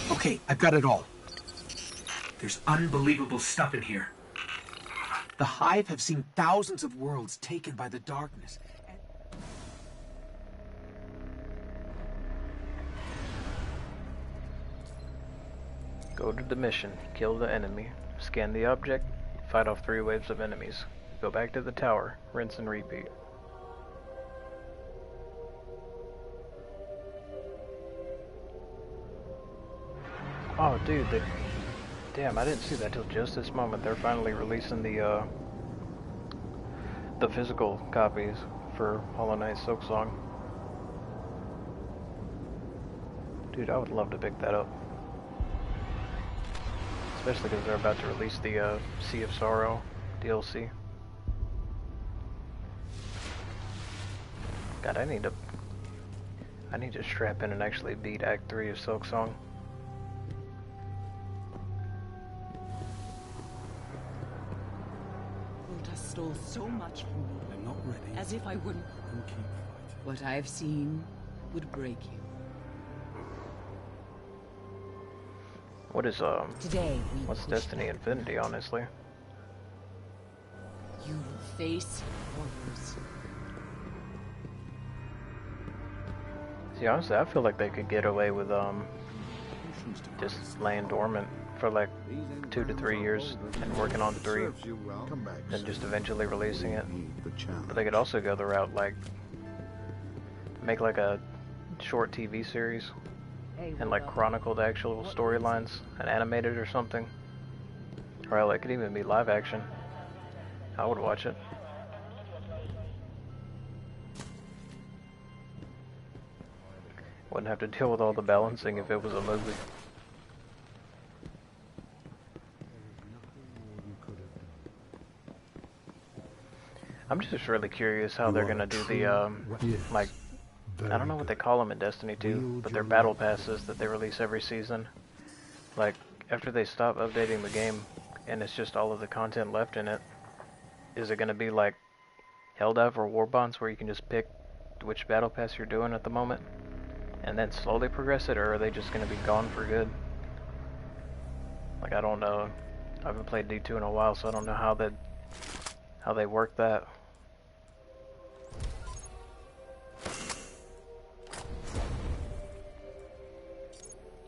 Okay, I've got it all. There's unbelievable stuff in here. The Hive have seen thousands of worlds taken by the darkness. Go to the mission, kill the enemy, scan the object, fight off 3 waves of enemies. Go back to the tower, rinse and repeat. Oh, dude, damn, I didn't see that till just this moment. They're finally releasing the physical copies for Hollow Knight Silksong. Dude, I would love to pick that up. Especially because they're about to release the Sea of Sorrow DLC. God, I need to strap in and actually beat Act 3 of Silksong. Stole so much from me. They're not ready. As if I wouldn't. And keep fighting. What I've seen would break you. What is Today what's Destiny Infinity, honestly? You will face horrors. See, honestly, I feel like they could get away with just laying dormant for like 2 to 3 years and working on 3 and just eventually releasing it. But they could also go the route like make like a short TV series and like chronicle the actual storylines and animate it or something. Or hell, it could even be live action. I would watch it. Wouldn't have to deal with all the balancing if it was a movie. I'm just really curious how they're gonna do the like I don't know what they call them in Destiny 2, but they're battle passes that they release every season. Like, after they stop updating the game, and it's just all of the content left in it, is it going to be like Helldive or War Bonds, where you can just pick which battle pass you're doing at the moment, and then slowly progress it, or are they just going to be gone for good? Like, I don't know. I haven't played D2 in a while, so I don't know how they work that.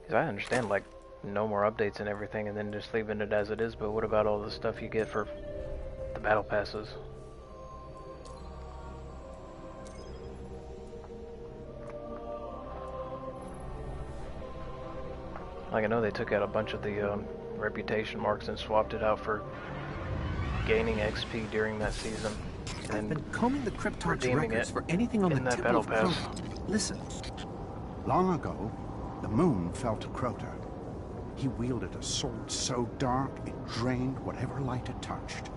Because I understand, like, no more updates and everything, and then just leaving it as it is, but what about all the stuff you get for the battle passes? Like, I know they took out a bunch of the reputation marks and swapped it out for gaining XP during that season. I've been combing the Cryptarch's records for anything on the battle pass. Listen. Long ago, the moon fell to Crota. He wielded a sword so dark it drained whatever light it touched.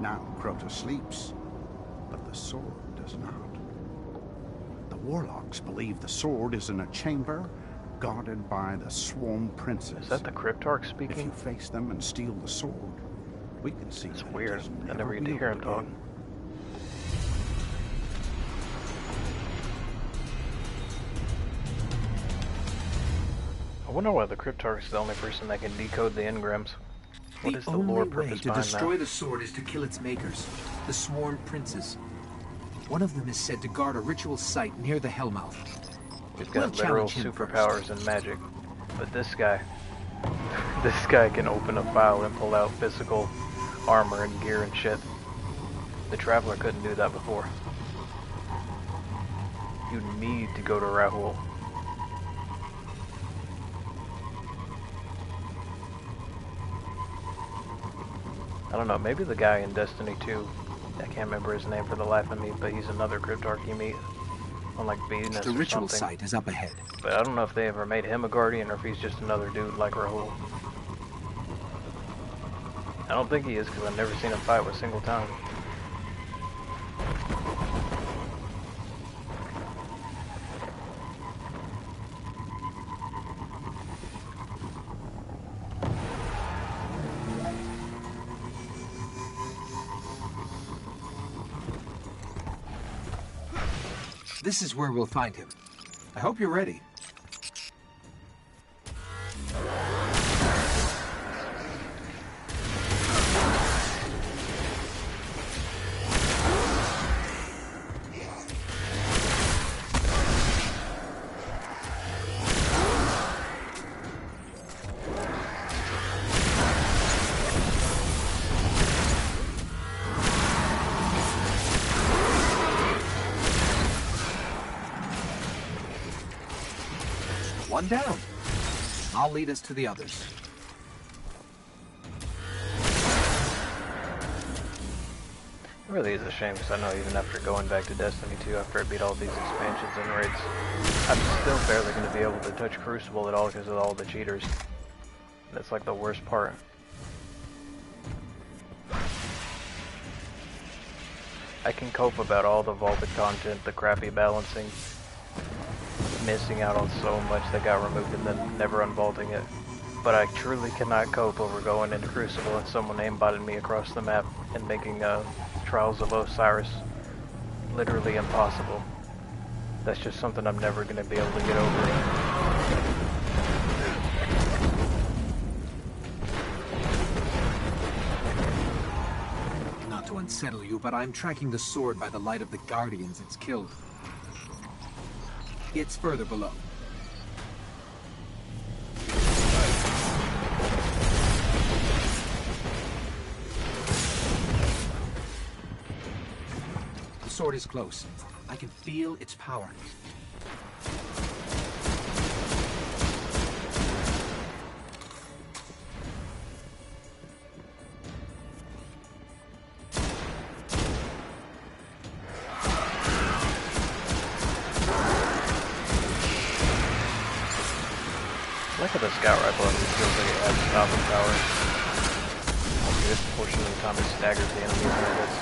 Now Crota sleeps, but the sword does not. The warlocks believe the sword is in a chamber guarded by the Swarm Princes. Is that the Cryptarch speaking? If you face them and steal the sword, we can see. It's weird. I never get to hear him talk. I wonder why the Cryptarch is the only person that can decode the engrams. What is the lore purpose behind that? The only way to destroy the sword is to kill its makers, the Sworn Princes. One of them is said to guard a ritual site near the Hellmouth. We've got literal superpowers and magic, but this guy can open a file and pull out physical armor and gear and shit. The Traveler couldn't do that before. You need to go to Rahul. I don't know, maybe the guy in Destiny 2, I can't remember his name for the life of me, but he's another Cryptarch you meet on like Venus or the ritual something. Site is up ahead. But I don't know if they ever made him a guardian or if he's just another dude like Rahul. I don't think he is because I've never seen him fight with a single time. This is where we'll find him. I hope you're ready. One down. I'll lead us to the others. It really is a shame because I know even after going back to Destiny 2, after I beat all these expansions and raids, I'm still barely going to be able to touch Crucible at all because of all the cheaters. That's like the worst part. I can cope about all the vaulted content, the crappy balancing, missing out on so much that got removed and then never unvaulting it. But I truly cannot cope over going into Crucible and someone aimbotting me across the map and making Trials of Osiris literally impossible. That's just something I'm never going to be able to get over. Not to unsettle you, but I'm tracking the sword by the light of the Guardians it's killed. It's further below. The sword is close. I can feel its power. Look at the scout rifle, it feels like it has stopping power. A good portion of the time it staggers the enemies when it hits.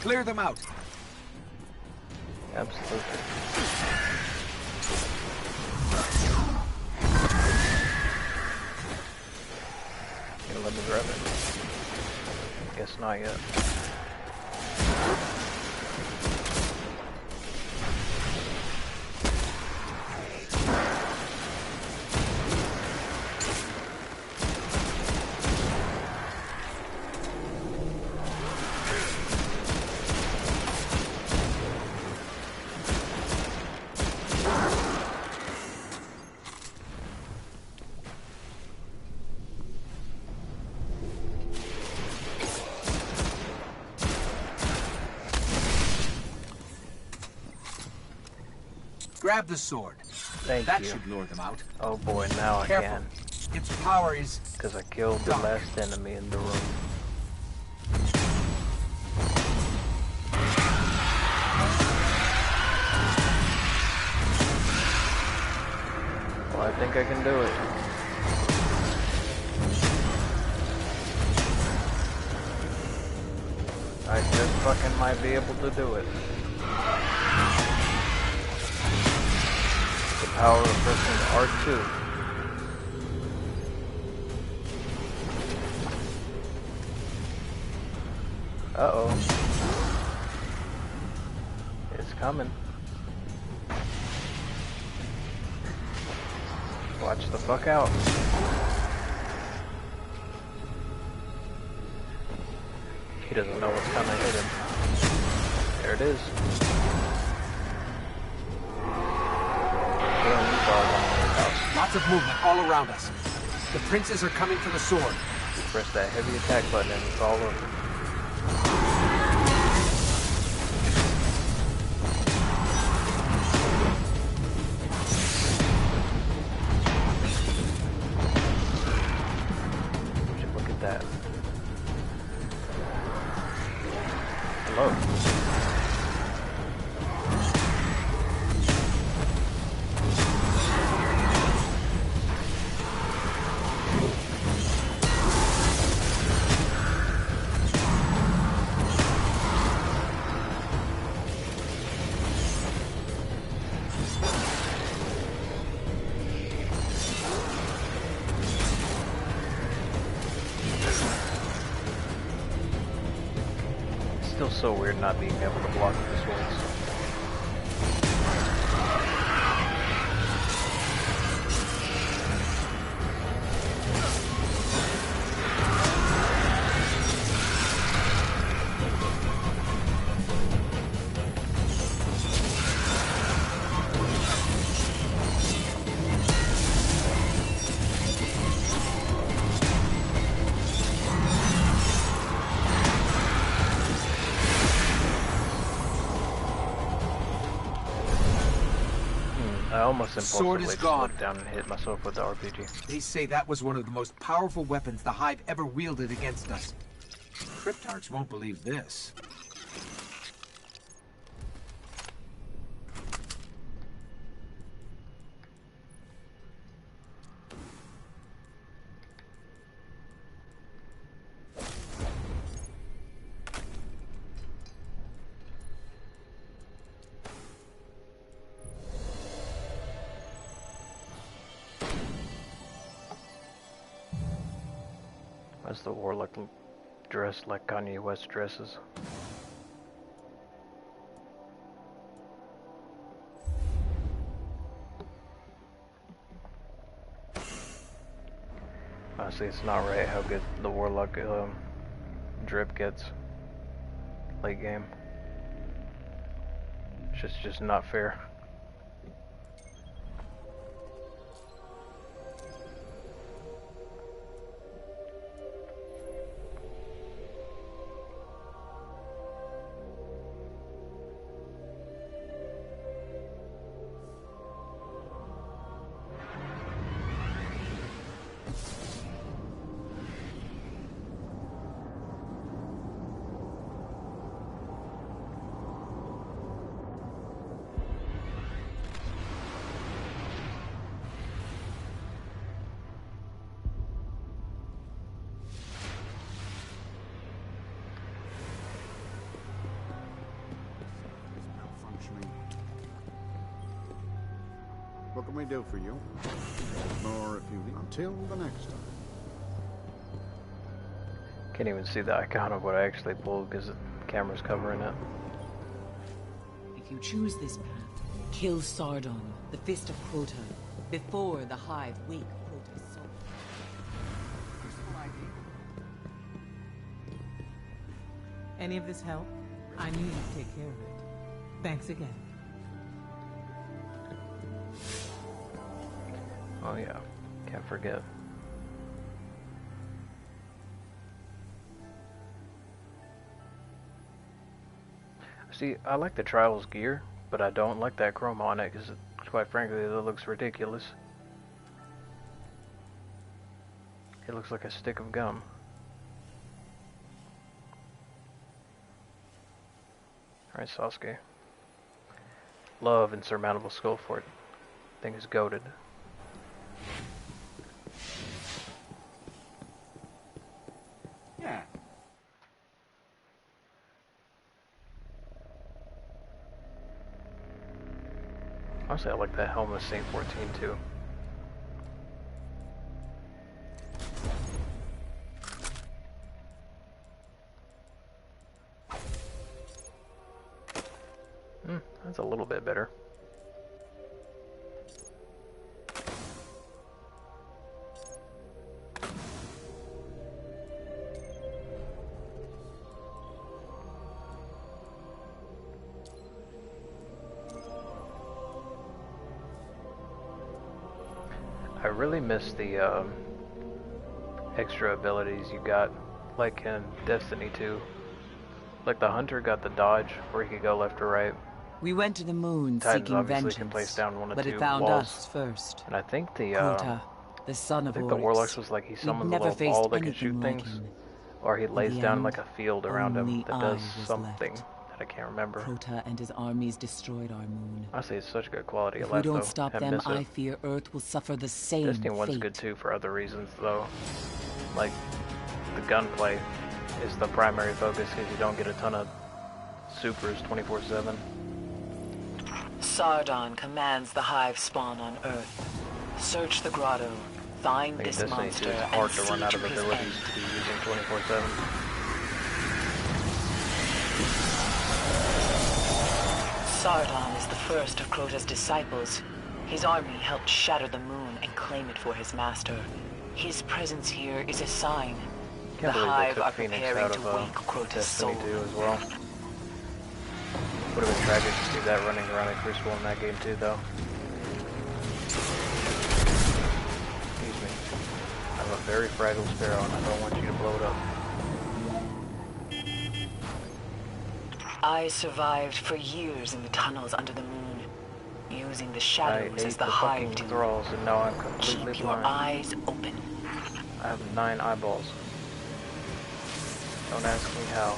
Clear them out. Absolutely. Gonna let me grab it? Guess not yet. Grab the sword. Thank that you. Should lure them out. Oh boy, now Careful. I can. Its power is... Because I killed the last enemy in the room. Well, I think I can do it. I just fucking might be able to do it. The power of pressing R2. Uh-oh. It's coming. Watch the fuck out. He doesn't know what's coming to hit him. There it is. Lots of movement all around us. The princes are coming for the sword. You press that heavy attack button and it's all over. Look at that. Hello. Still so weird not being able to block the swords. I almost Sword impulsively is gone. slowed down and hit myself with the RPG. They say that was one of the most powerful weapons the Hive ever wielded against us. Cryptarchs won't believe this. As the warlock dressed like Kanye West dresses. Honestly, it's not right how good the warlock drip gets late game. It's just not fair. What can we do for you? Or if you need. Until the next time. Can't even see the icon of what I actually pulled because the camera's covering it. If you choose this path, kill Sardon, the Fist of Crota, before the Hive wake Crota's soul. Any of this help? I knew you'd take care of it. Thanks again. Oh yeah, can't forget. See, I like the Trials gear, but I don't like that chrome on it because, quite frankly, it looks ridiculous. It looks like a stick of gum. Alright, Sasuke. Love Insurmountable Skullfort. Thing is goated. Yeah. Honestly, I like that helmet of Saint 14 too. That's a little bit better. I really miss the extra abilities you got, like in Destiny 2. Like the Hunter got the dodge, where he could go left or right. We went to the moon Titans seeking obviously can vengeance, place down one or but two it found walls. us first. And I think the Crota, the son I of think the Oryx. Warlocks was like he summons a never little faced ball that can anything shoot like things, him. or he In lays the down end, like a field around him only that does I was something left. that I can't remember. Crota and his armies destroyed our moon. Honestly, it's such good quality. If of we life, don't though. stop I them, miss it. I fear Earth will suffer the same Destiny 1's fate. good too for other reasons, though. Like, the gunplay is the primary focus because you don't get a ton of supers 24/7. Sardon commands the Hive spawn on Earth. Search the grotto, find Like in this Destiny 2, monster, it's and hard to see run out to of his abilities end. to be using 24/7. Sardon is the first of Crota's disciples. His army helped shatter the moon and claim it for his master. His presence here is a sign. Can't The believe they Hive took are Phoenix preparing out to of wake Crota's Destiny soul. 2 as well. Would have been tragic to see that running around a Crucible in that game too, though. Excuse me. I have a very fragile Sparrow and I don't want you to blow it up. I survived for years in the tunnels under the moon, using the shadows as the Hive do. Thralls, and now I'm completely Keep your blind. eyes open. I have 9 eyeballs. Don't ask me how.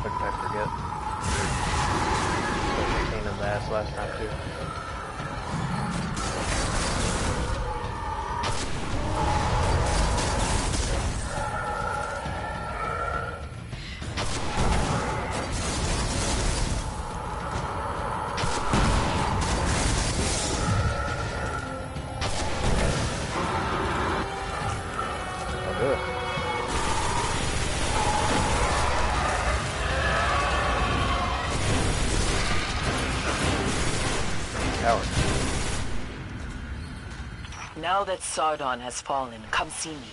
What did I forget? Such a pain in the ass last time too. Oh, good. Coward. Now that Sardon has fallen, come see me.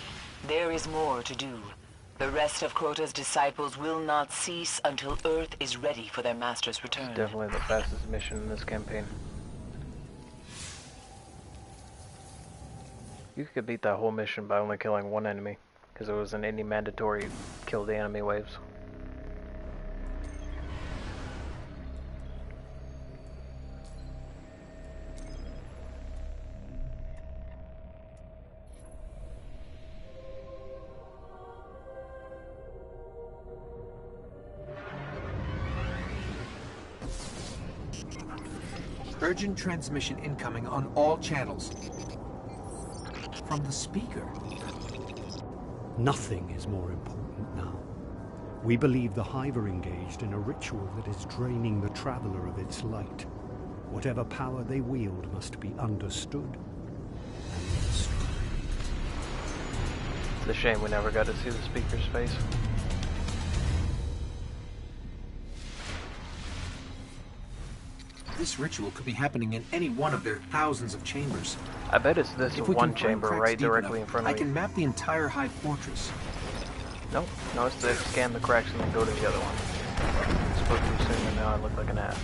There is more to do. The rest of Crota's disciples will not cease until Earth is ready for their master's return. Definitely the fastest mission in this campaign. You could beat that whole mission by only killing one enemy, because it wasn't any mandatory kill the enemy waves. Urgent transmission incoming on all channels. From the speaker. Nothing is more important now. We believe the Hive are engaged in a ritual that is draining the Traveler of its light. Whatever power they wield must be understood and destroyed. It's a shame we never got to see the Speaker's face. This ritual could be happening in any one of their thousands of chambers. I bet it's this If we one can find chamber cracks right deep directly enough, in front of I me. can map the entire Hive fortress. Nope. No, it's to scan the cracks and then go to the other one. I spoke too soon and now I look like an ass.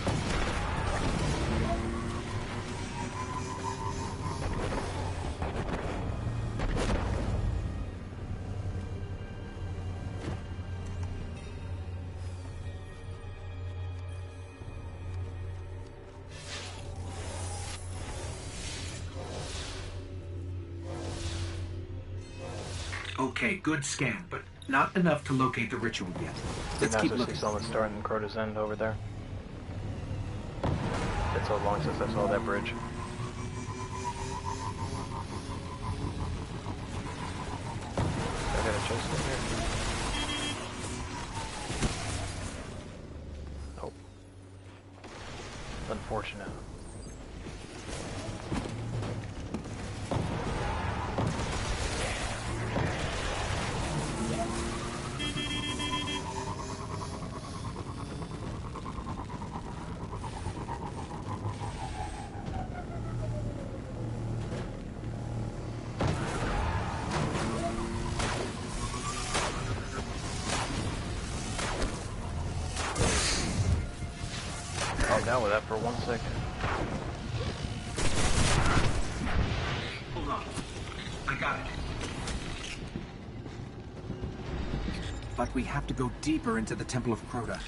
Okay, good scan, but not enough to locate the ritual yet. Let's keep looking. See someone starting in Crota's End over there. It's so long since I saw that bridge. I got a chest in here. Nope. Unfortunate. Down with that for 1 second. Hold on. I got it. But we have to go deeper into the Temple of Crota.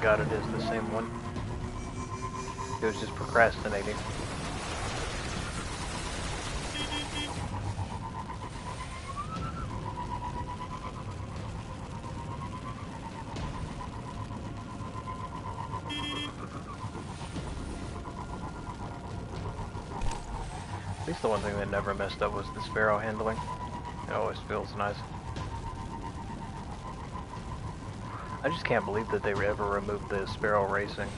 God, it is the same one. It was just procrastinating. At least the one thing that never messed up was the sparrow handling. It always feels nice. I just can't believe that they ever removed the sparrow racing.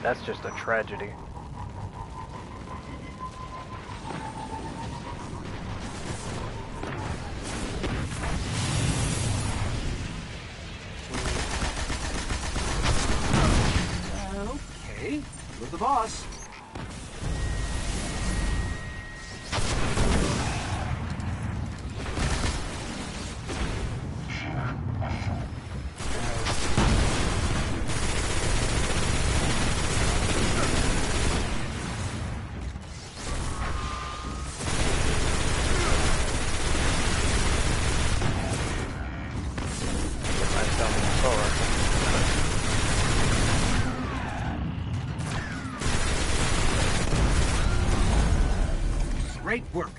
That's just a tragedy. Okay, you're the boss. Great work.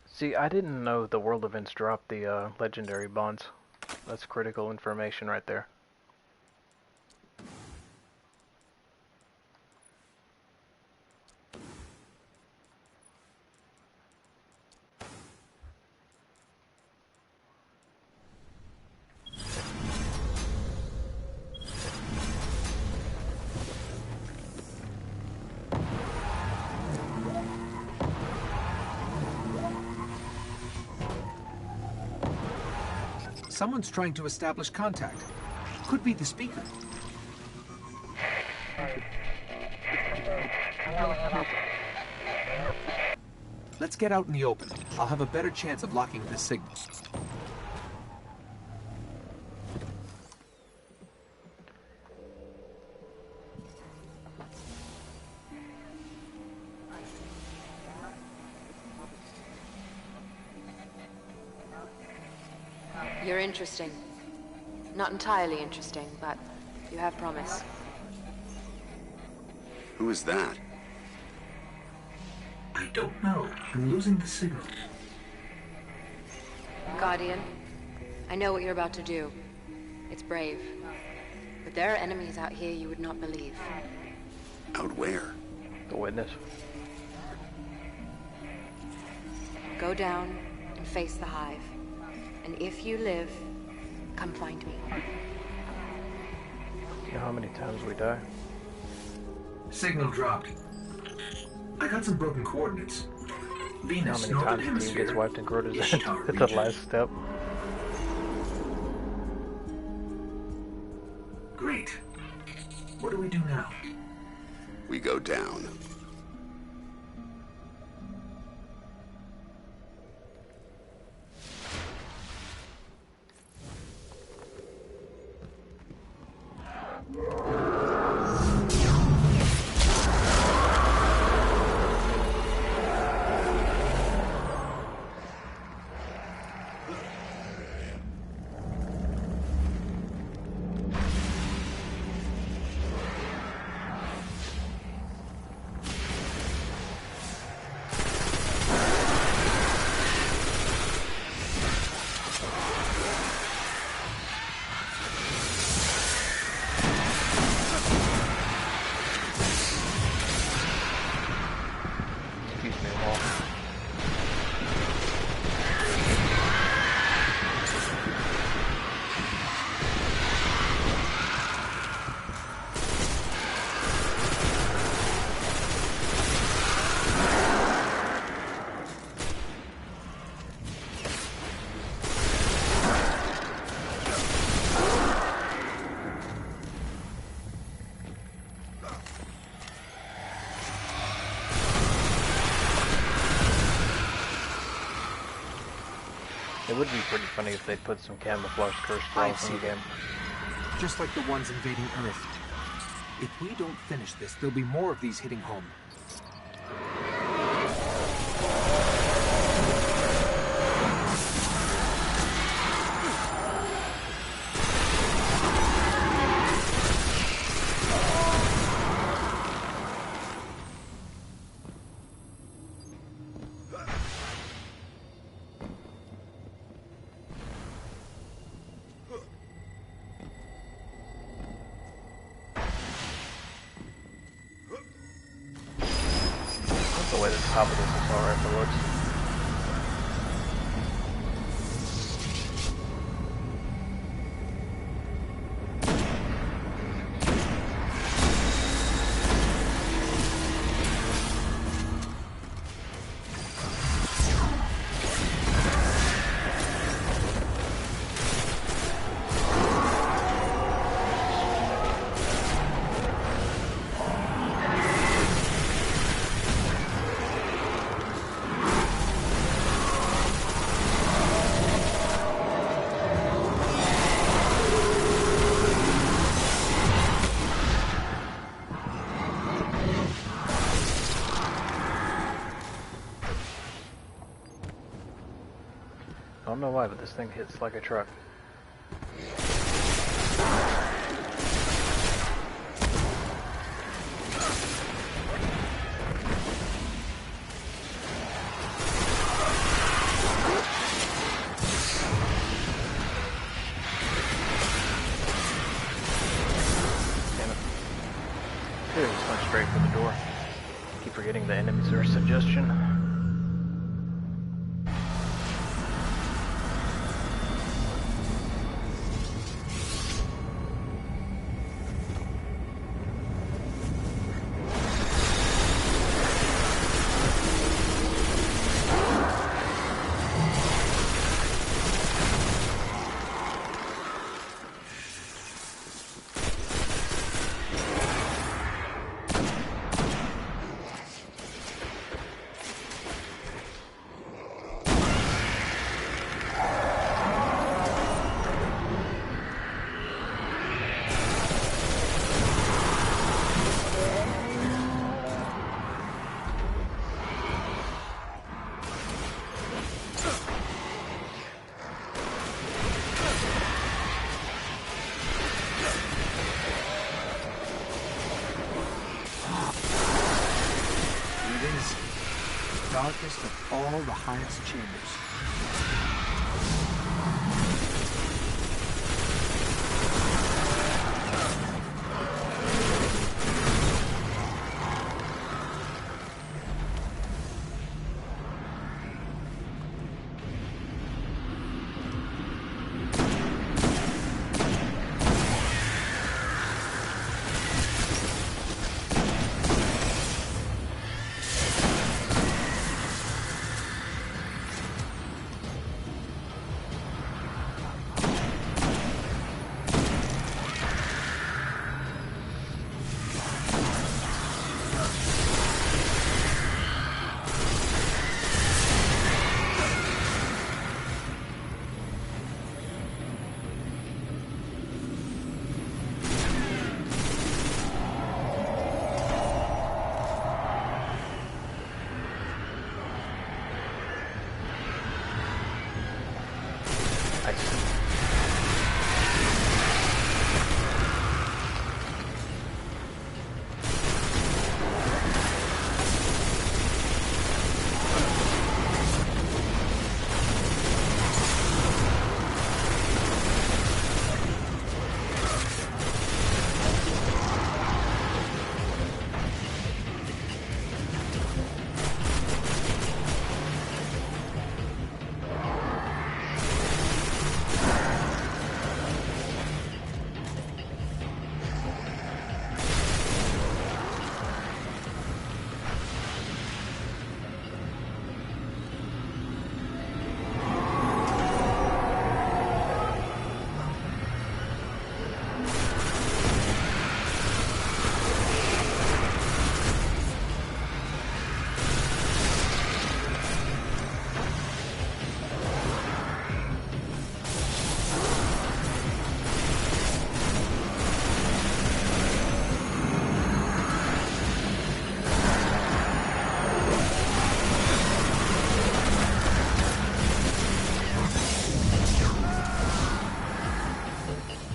See, I didn't know the world events dropped the legendary bonds. That's critical information right there. Someone's trying to establish contact. Could be the speaker. Let's get out in the open. I'll have a better chance of locking this signal. You're interesting. Not entirely interesting, but you have promise. Who is that? I don't know. I'm losing the signal. Guardian, I know what you're about to do. It's brave. But there are enemies out here you would not believe. Out where? The witness. Go down and face the Hive. And if you live, come find me. You know how many times we die? Signal dropped. I got some broken coordinates. Venus, How many Northern times the team gets Hemisphere, wiped in Crota's Ishtar at the region. last step? Great. What do we do now? We go down. It would be pretty funny if they put some camouflage curse I spells in the see game. Just like the ones invading Earth. If we don't finish this, there'll be more of these hitting home. The way the top of this assault rifle looks. I don't know why, but this thing hits like a truck. Damn it. Dude, just went straight for the door. Keep forgetting the enemies are a suggestion. darkest of all the Hive's chambers.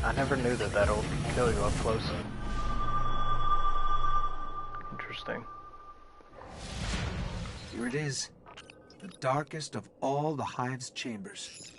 I never knew that that'll kill you up close. Interesting. Here it is. The darkest of all the Hive's chambers.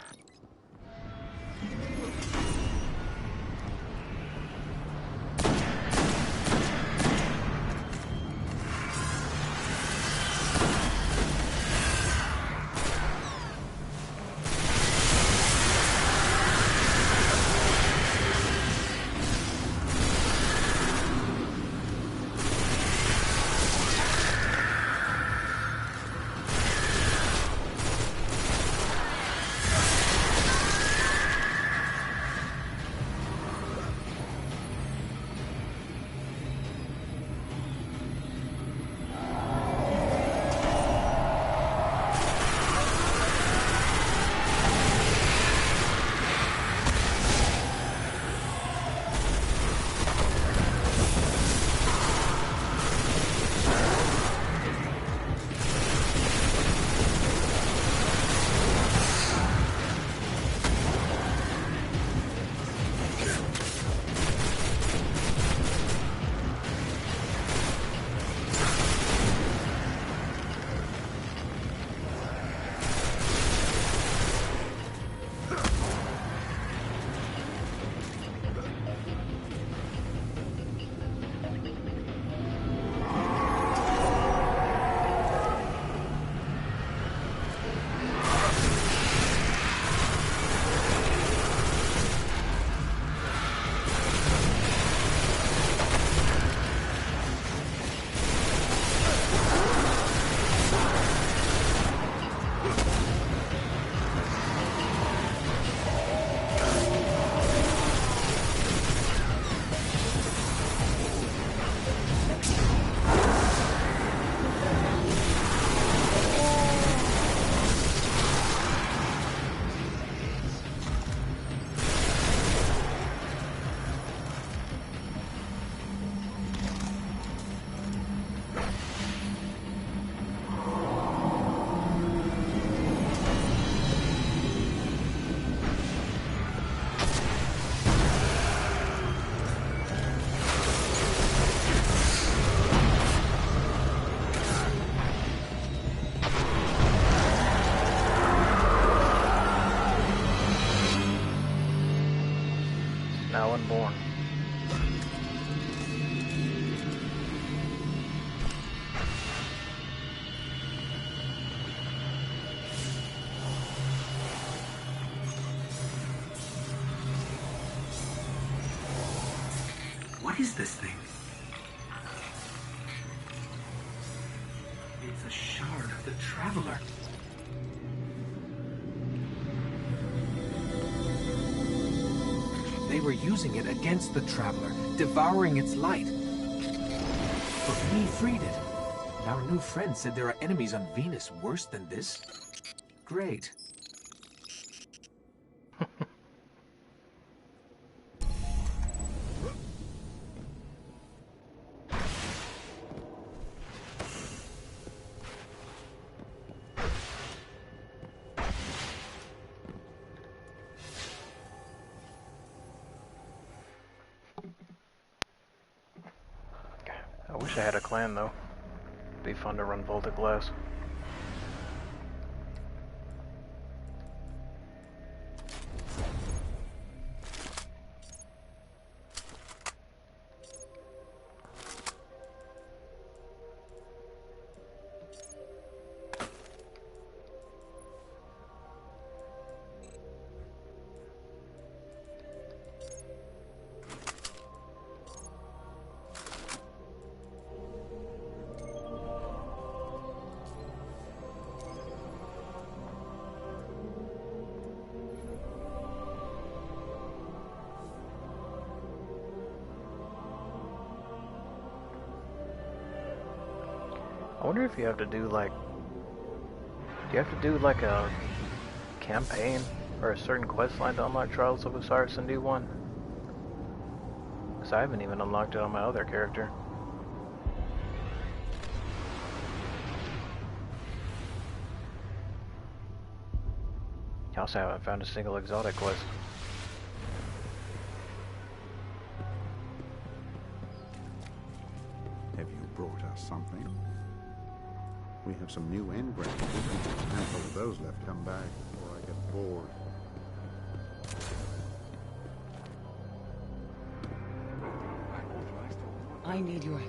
Alan Bourne. What is this thing? It's a shard of the Traveler. They were using it against the Traveler, devouring its light. But we freed it. And our new friend said there are enemies on Venus worse than this. Great. I wish I had a clan though. Be fun to run Volta Glass. I wonder if you have to do like, do you have to do like a campaign or a certain quest line to unlock Trials of Osiris in D1? Because I haven't even unlocked it on my other character. I also haven't found a single exotic quest. Have you brought us something? We have some new engrams. A handful of those left. Come back before I get bored. I need your...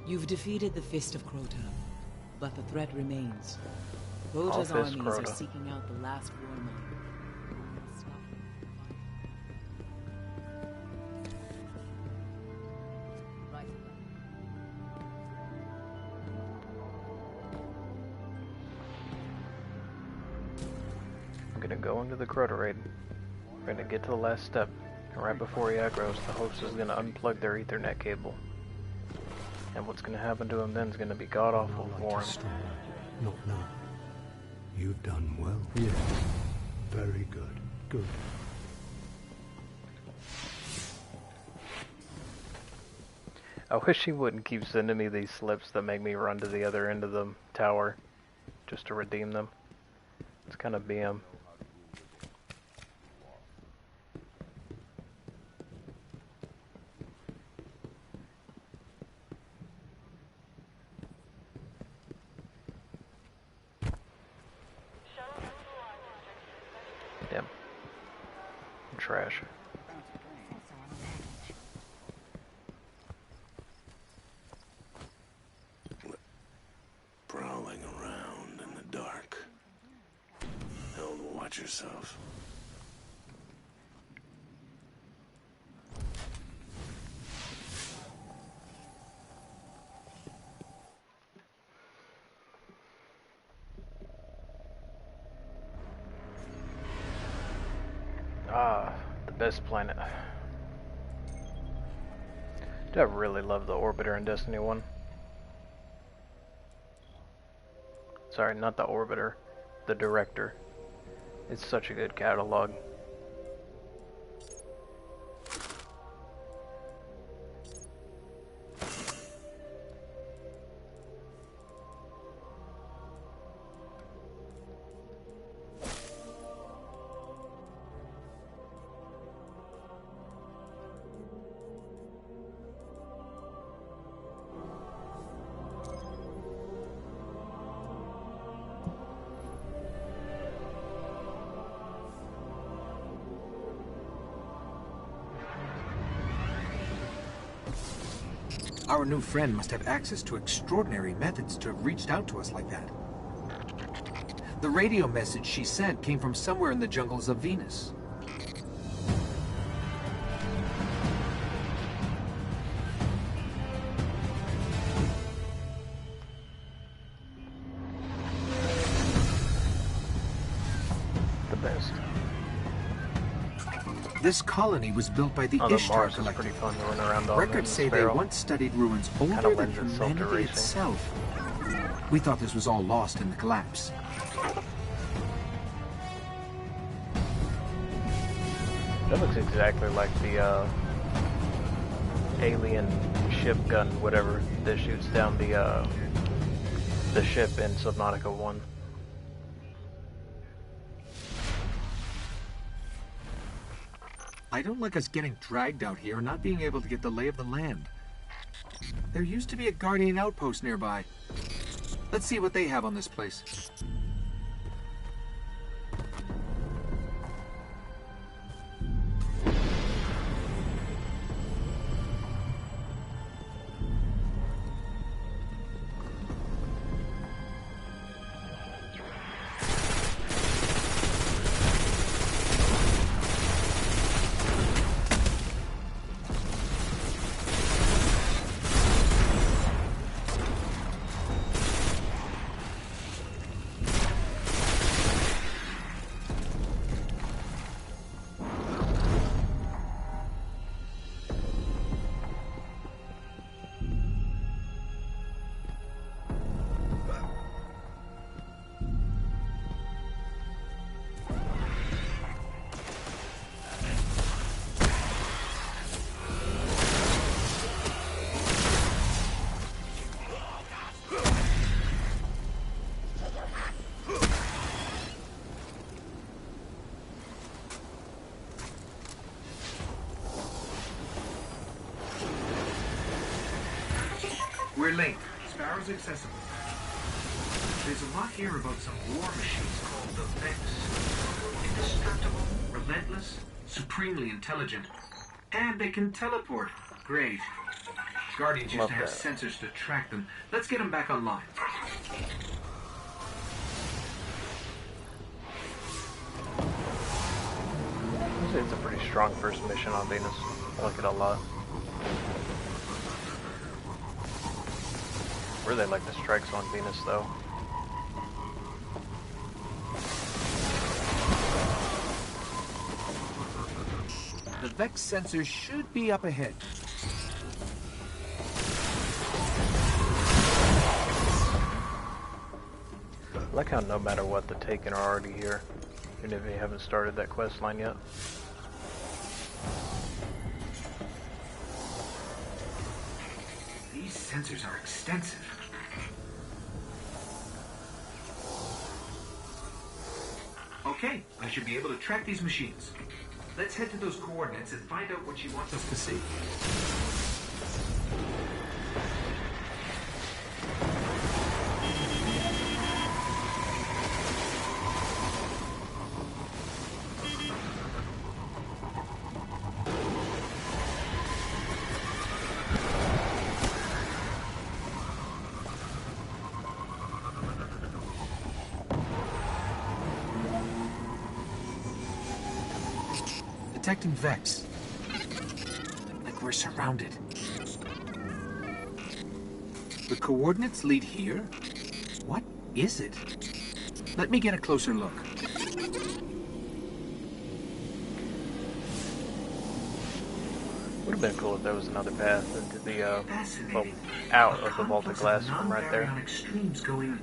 You've defeated the Fist of Crota, but the threat remains. Crota's armies are seeking out the last war mine. I'm gonna go into the Crota raid. We're gonna get to the last step, and right before he aggroes, the host is gonna unplug their Ethernet cable. And what's gonna happen to him then is gonna be god-awful for him. Not now. You've done well. Yes. Very good. Good. I wish he wouldn't keep sending me these slips that make me run to the other end of the tower just to redeem them. It's kind of BM. Damn. I'm trash. Prowling around in the dark. Hell, watch yourself. Ah, the best planet. Dude, I really love the Orbiter in Destiny 1. Sorry, not the Orbiter. The Director. It's such a good catalog. Our new friend must have access to extraordinary methods to have reached out to us like that. The radio message she sent came from somewhere in the jungles of Venus. The best. This colony was built by the Ishtar Mars is Collective. pretty fun to run around on. Records say they once studied ruins older than humanity itself. We thought this was all lost in the collapse. That looks exactly like the alien ship gun, whatever, that shoots down the ship in Subnautica 1. I don't like us getting dragged out here and not being able to get the lay of the land. There used to be a Guardian outpost nearby. Let's see what they have on this place. We're late. Sparrow's accessible. There's a lot here about some war machines called the Vex. Indestructible, relentless, supremely intelligent, and they can teleport. Great. Guardians used to have sensors to track them. Let's get them back online. It's a pretty strong first mission on Venus. I like it a lot. Really like the strikes on Venus, though. The Vex sensor should be up ahead. I like how no matter what, the Taken are already here, even if you haven't started that quest line yet. These sensors are extensive. Okay, I should be able to track these machines. Let's head to those coordinates and find out what she wants us to see. Detecting Vex. Like we're surrounded. The coordinates lead here? What is it? Let me get a closer look. Would have been cool if there was another path into the, well, out of the vaulted glass from right there. Extremes going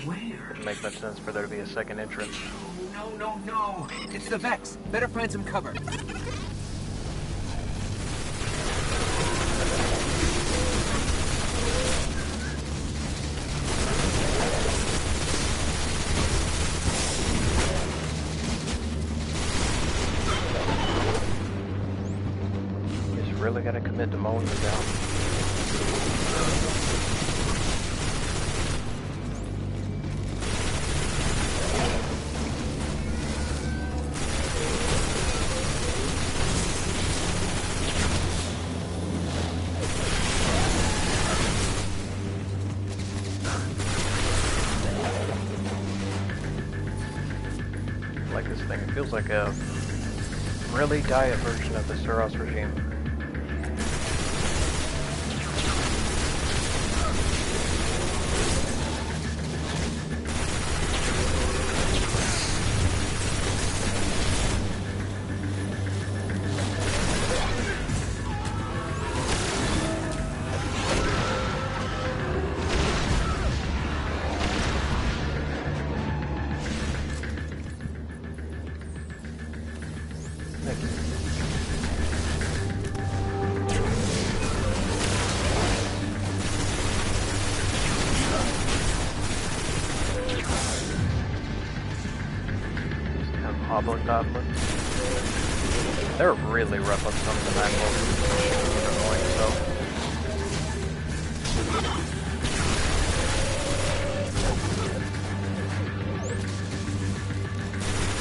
where? Wouldn't make much sense for there to be a second entrance. No. It's the Vex. Better find some cover. You just really gotta commit to mowing them down. like this thing. It feels like a really diet version of the Suros regime. They're really rough on some of the manuals. Annoying, so.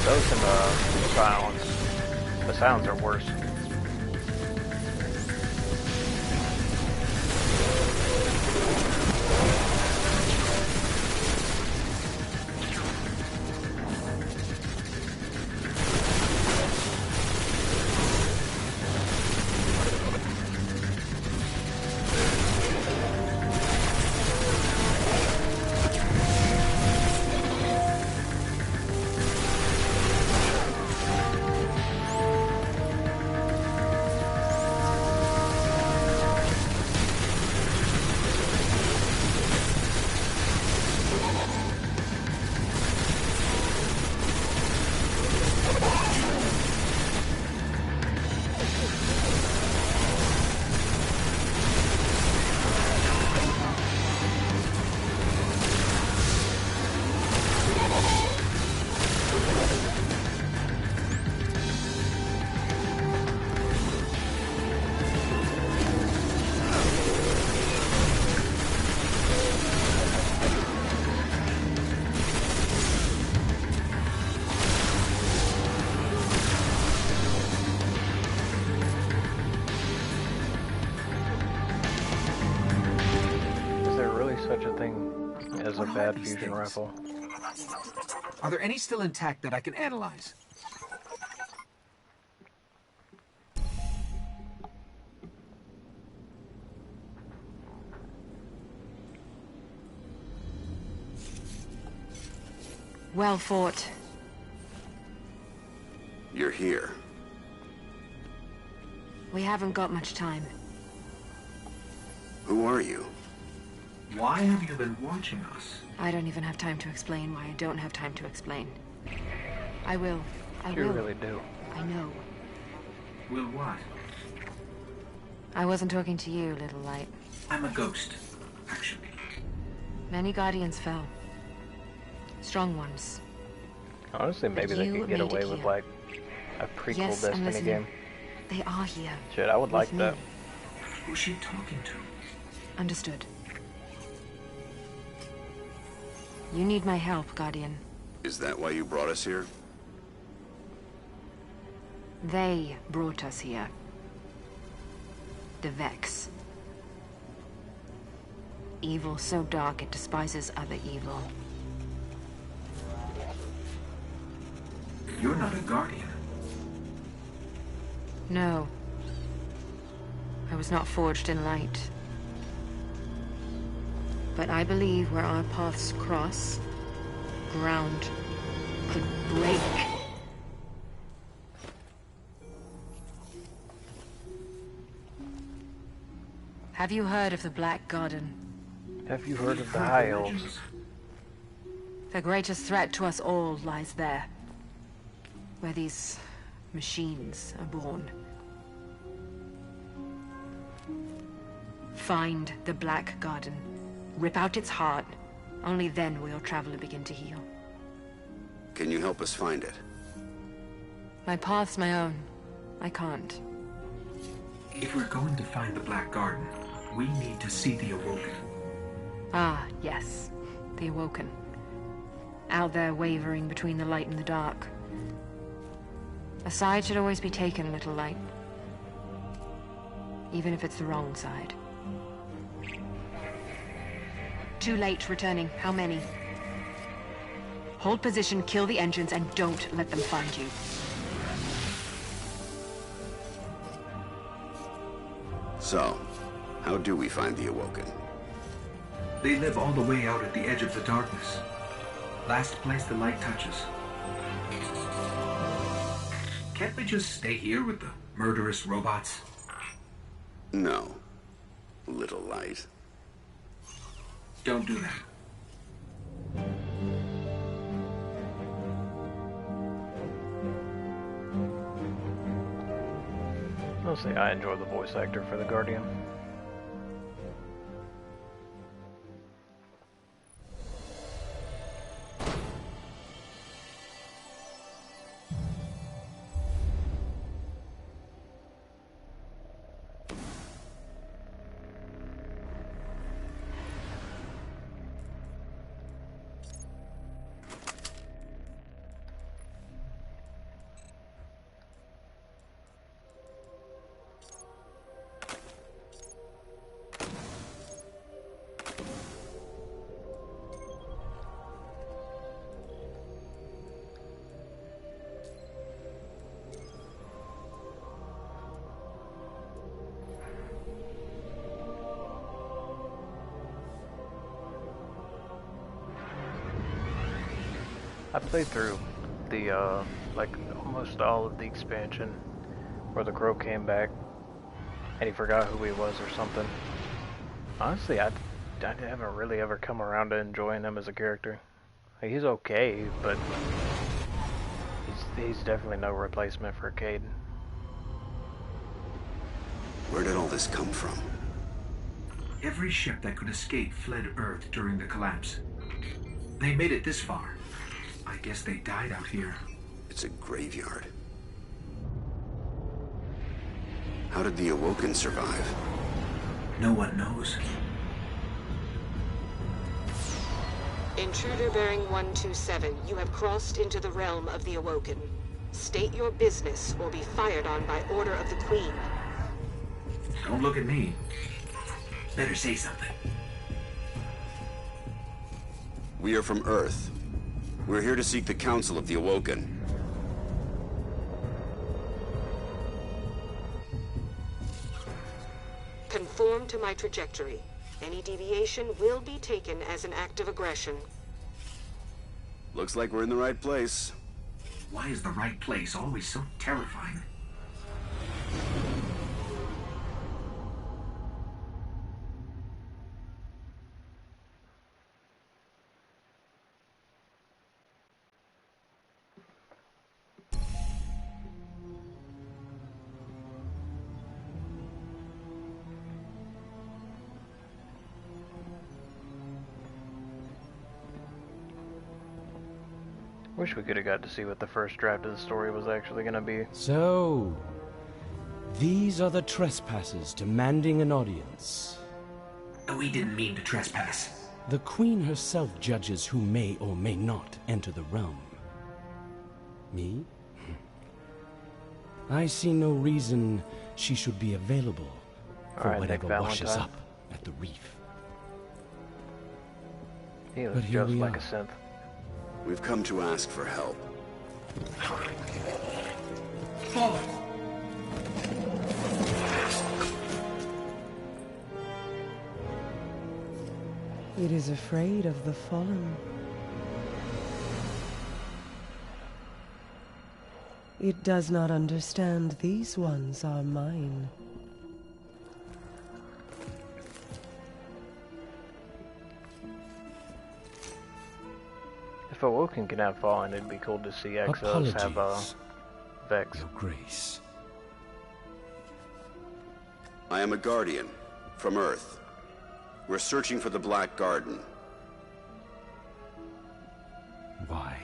Those and the sounds. The sounds are worse. Such a thing as a bad fusion rifle. Are there any still intact that I can analyze? Well fought. You're here. We haven't got much time. Who are you? Why have you been watching us? I don't even have time to explain why I don't have time to explain. I will. You really do. I know. Will what? I wasn't talking to you, Little Light. I'm a ghost, actually. Many Guardians fell. Strong ones. Honestly, maybe they could get away with, like, a prequel Destiny game. They are here. Shit, I would like that. Who's she talking to? Understood. You need my help, Guardian. Is that why you brought us here? They brought us here. The Vex. Evil so dark it despises other evil. You're not a Guardian. No. I was not forged in light. But I believe where our paths cross, ground could break. Have you heard of the Black Garden? Have you heard of the High Elves? The greatest threat to us all lies there. Where these machines are born. Find the Black Garden. Rip out its heart. Only then will your traveler begin to heal. Can you help us find it? My path's my own. I can't. If we're going to find the Black Garden, we need to see the Awoken. Ah, yes. The Awoken. Out there wavering between the light and the dark. A side should always be taken, Little Light. Even if it's the wrong side. Too late returning. How many? Hold position, kill the engines, and don't let them find you. So, how do we find the Awoken? They live all the way out at the edge of the darkness. Last place the light touches. Can't we just stay here with the murderous robots? No. Little light. Don't do that. Mostly I enjoy the voice actor for the Guardian. I played through the, like, almost all of the expansion where the Crow came back and he forgot who he was or something. Honestly, I haven't really ever come around to enjoying him as a character. Like, he's okay, but he's definitely no replacement for Cayde. Where did all this come from? Every ship that could escape fled Earth during the collapse. They made it this far. I guess they died out here. It's a graveyard. How did the Awoken survive? No one knows. Intruder bearing 127, you have crossed into the realm of the Awoken. State your business or be fired on by order of the Queen. Don't look at me. Better say something. We are from Earth. We're here to seek the Council of the Awoken. Conform to my trajectory. Any deviation will be taken as an act of aggression. Looks like we're in the right place. Why is the right place always so terrifying? Wish we could have got to see what the first draft of the story was actually going to be. So, these are the trespassers demanding an audience. We didn't mean to trespass. The Queen herself judges who may or may not enter the realm. Me? I see no reason she should be available for whatever washes up at the reef. He looks just like a synth. We've come to ask for help. Follow. It is afraid of the fallen. It does not understand these ones are mine. If Awoken can have Fallen, it'd be cool to see Exos have Vex. Your Grace. I am a Guardian from Earth. We're searching for the Black Garden. Why?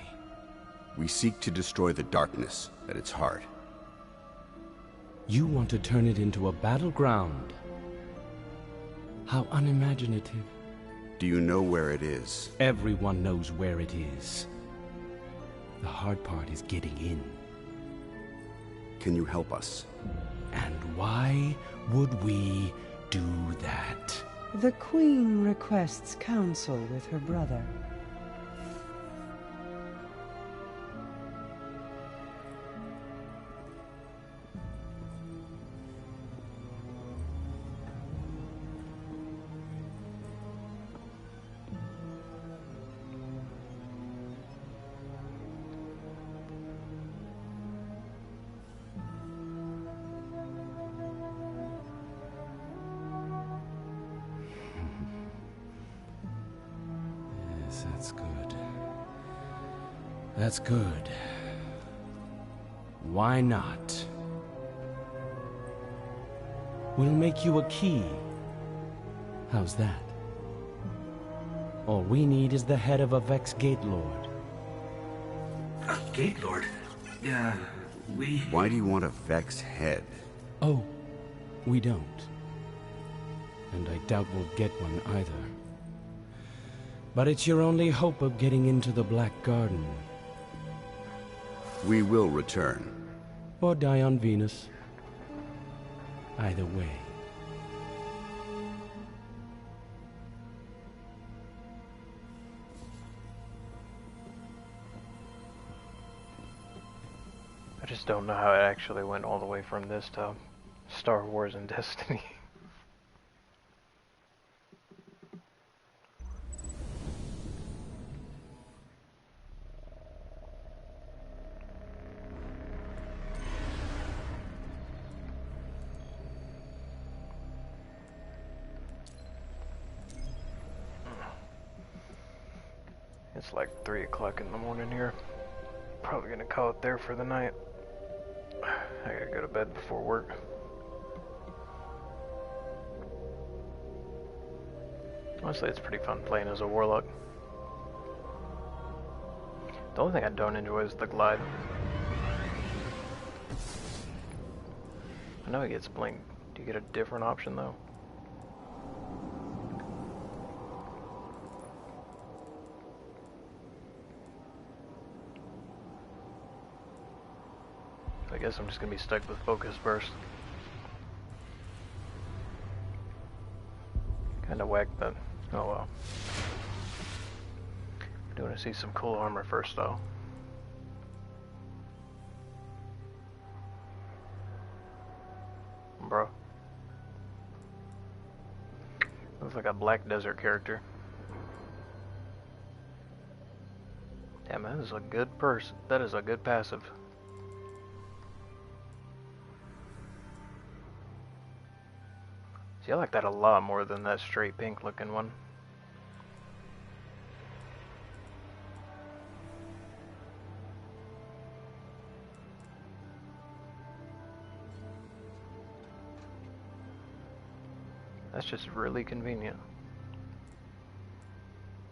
We seek to destroy the darkness at its heart. You want to turn it into a battleground? How unimaginative. Do you know where it is? Everyone knows where it is. The hard part is getting in. Can you help us? And why would we do that? The Queen requests counsel with her brother. That's good. Why not? We'll make you a key. How's that? All we need is the head of a Vex Gate Lord. A Gate Lord? Yeah, we... Why do you want a Vex head? Oh, we don't. And I doubt we'll get one either. But it's your only hope of getting into the Black Garden. We will return. Or die on Venus. Either way. I just don't know how it actually went all the way from this to Star Wars and Destiny. It's like 3 o'clock in the morning here. Probably gonna call it there for the night. I gotta go to bed before work. Honestly, it's pretty fun playing as a warlock. The only thing I don't enjoy is the glide. I know he gets blink. Do you get a different option though? I guess I'm just gonna be stuck with Focus Burst. Kinda whack that. Oh well. I do want to see some cool armor first though. Bro. Looks like a Black Desert character. Damn, that is a good person. That is a good passive. See, I like that a lot more than that straight pink looking one. That's just really convenient.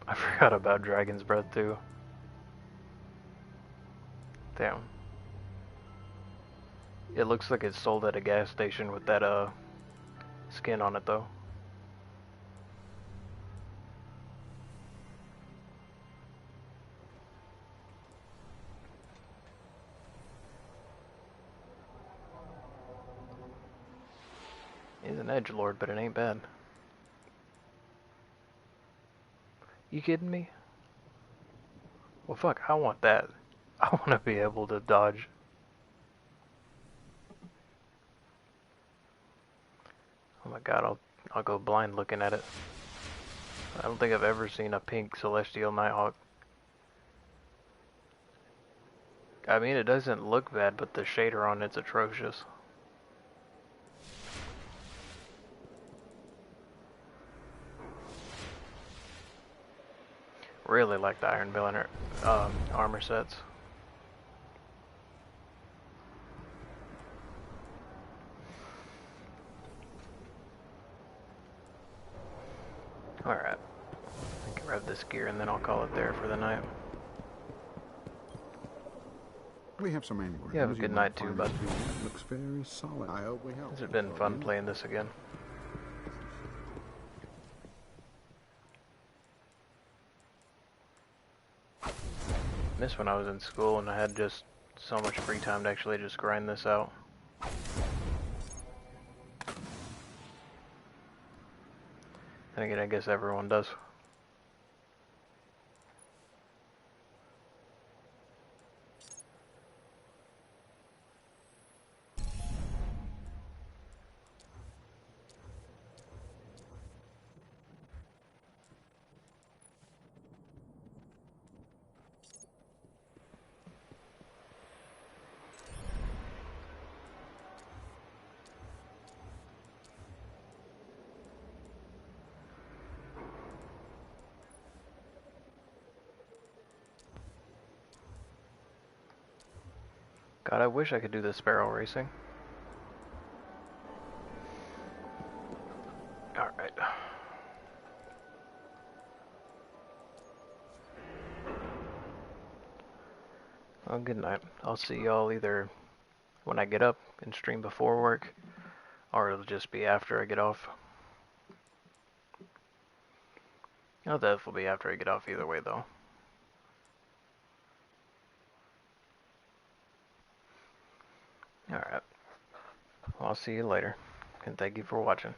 I forgot about Dragon's Breath too. Damn. It looks like it's sold at a gas station with that skin on it though. He's an edgelord, but it ain't bad. You kidding me? Well, fuck, I want that. I want to be able to dodge. Oh my god, I'll go blind looking at it. I don't think I've ever seen a pink Celestial Nighthawk. I mean, it doesn't look bad, but the shader on it's atrocious. Really like the Iron Banner armor sets. Alright. I can grab this gear and then I'll call it there for the night. We have some anagrams. You have a good night too, bud. Looks very solid. I hope we help. Has it been fun playing this again? Miss when I was in school and I had just so much free time to actually just grind this out. And again, I guess everyone does. God, I wish I could do this barrel racing. Alright. Well, good night. I'll see y'all either when I get up and stream before work, or it'll just be after I get off. It'll definitely be after I get off either way, though. Alright. Well, I'll see you later, and thank you for watching.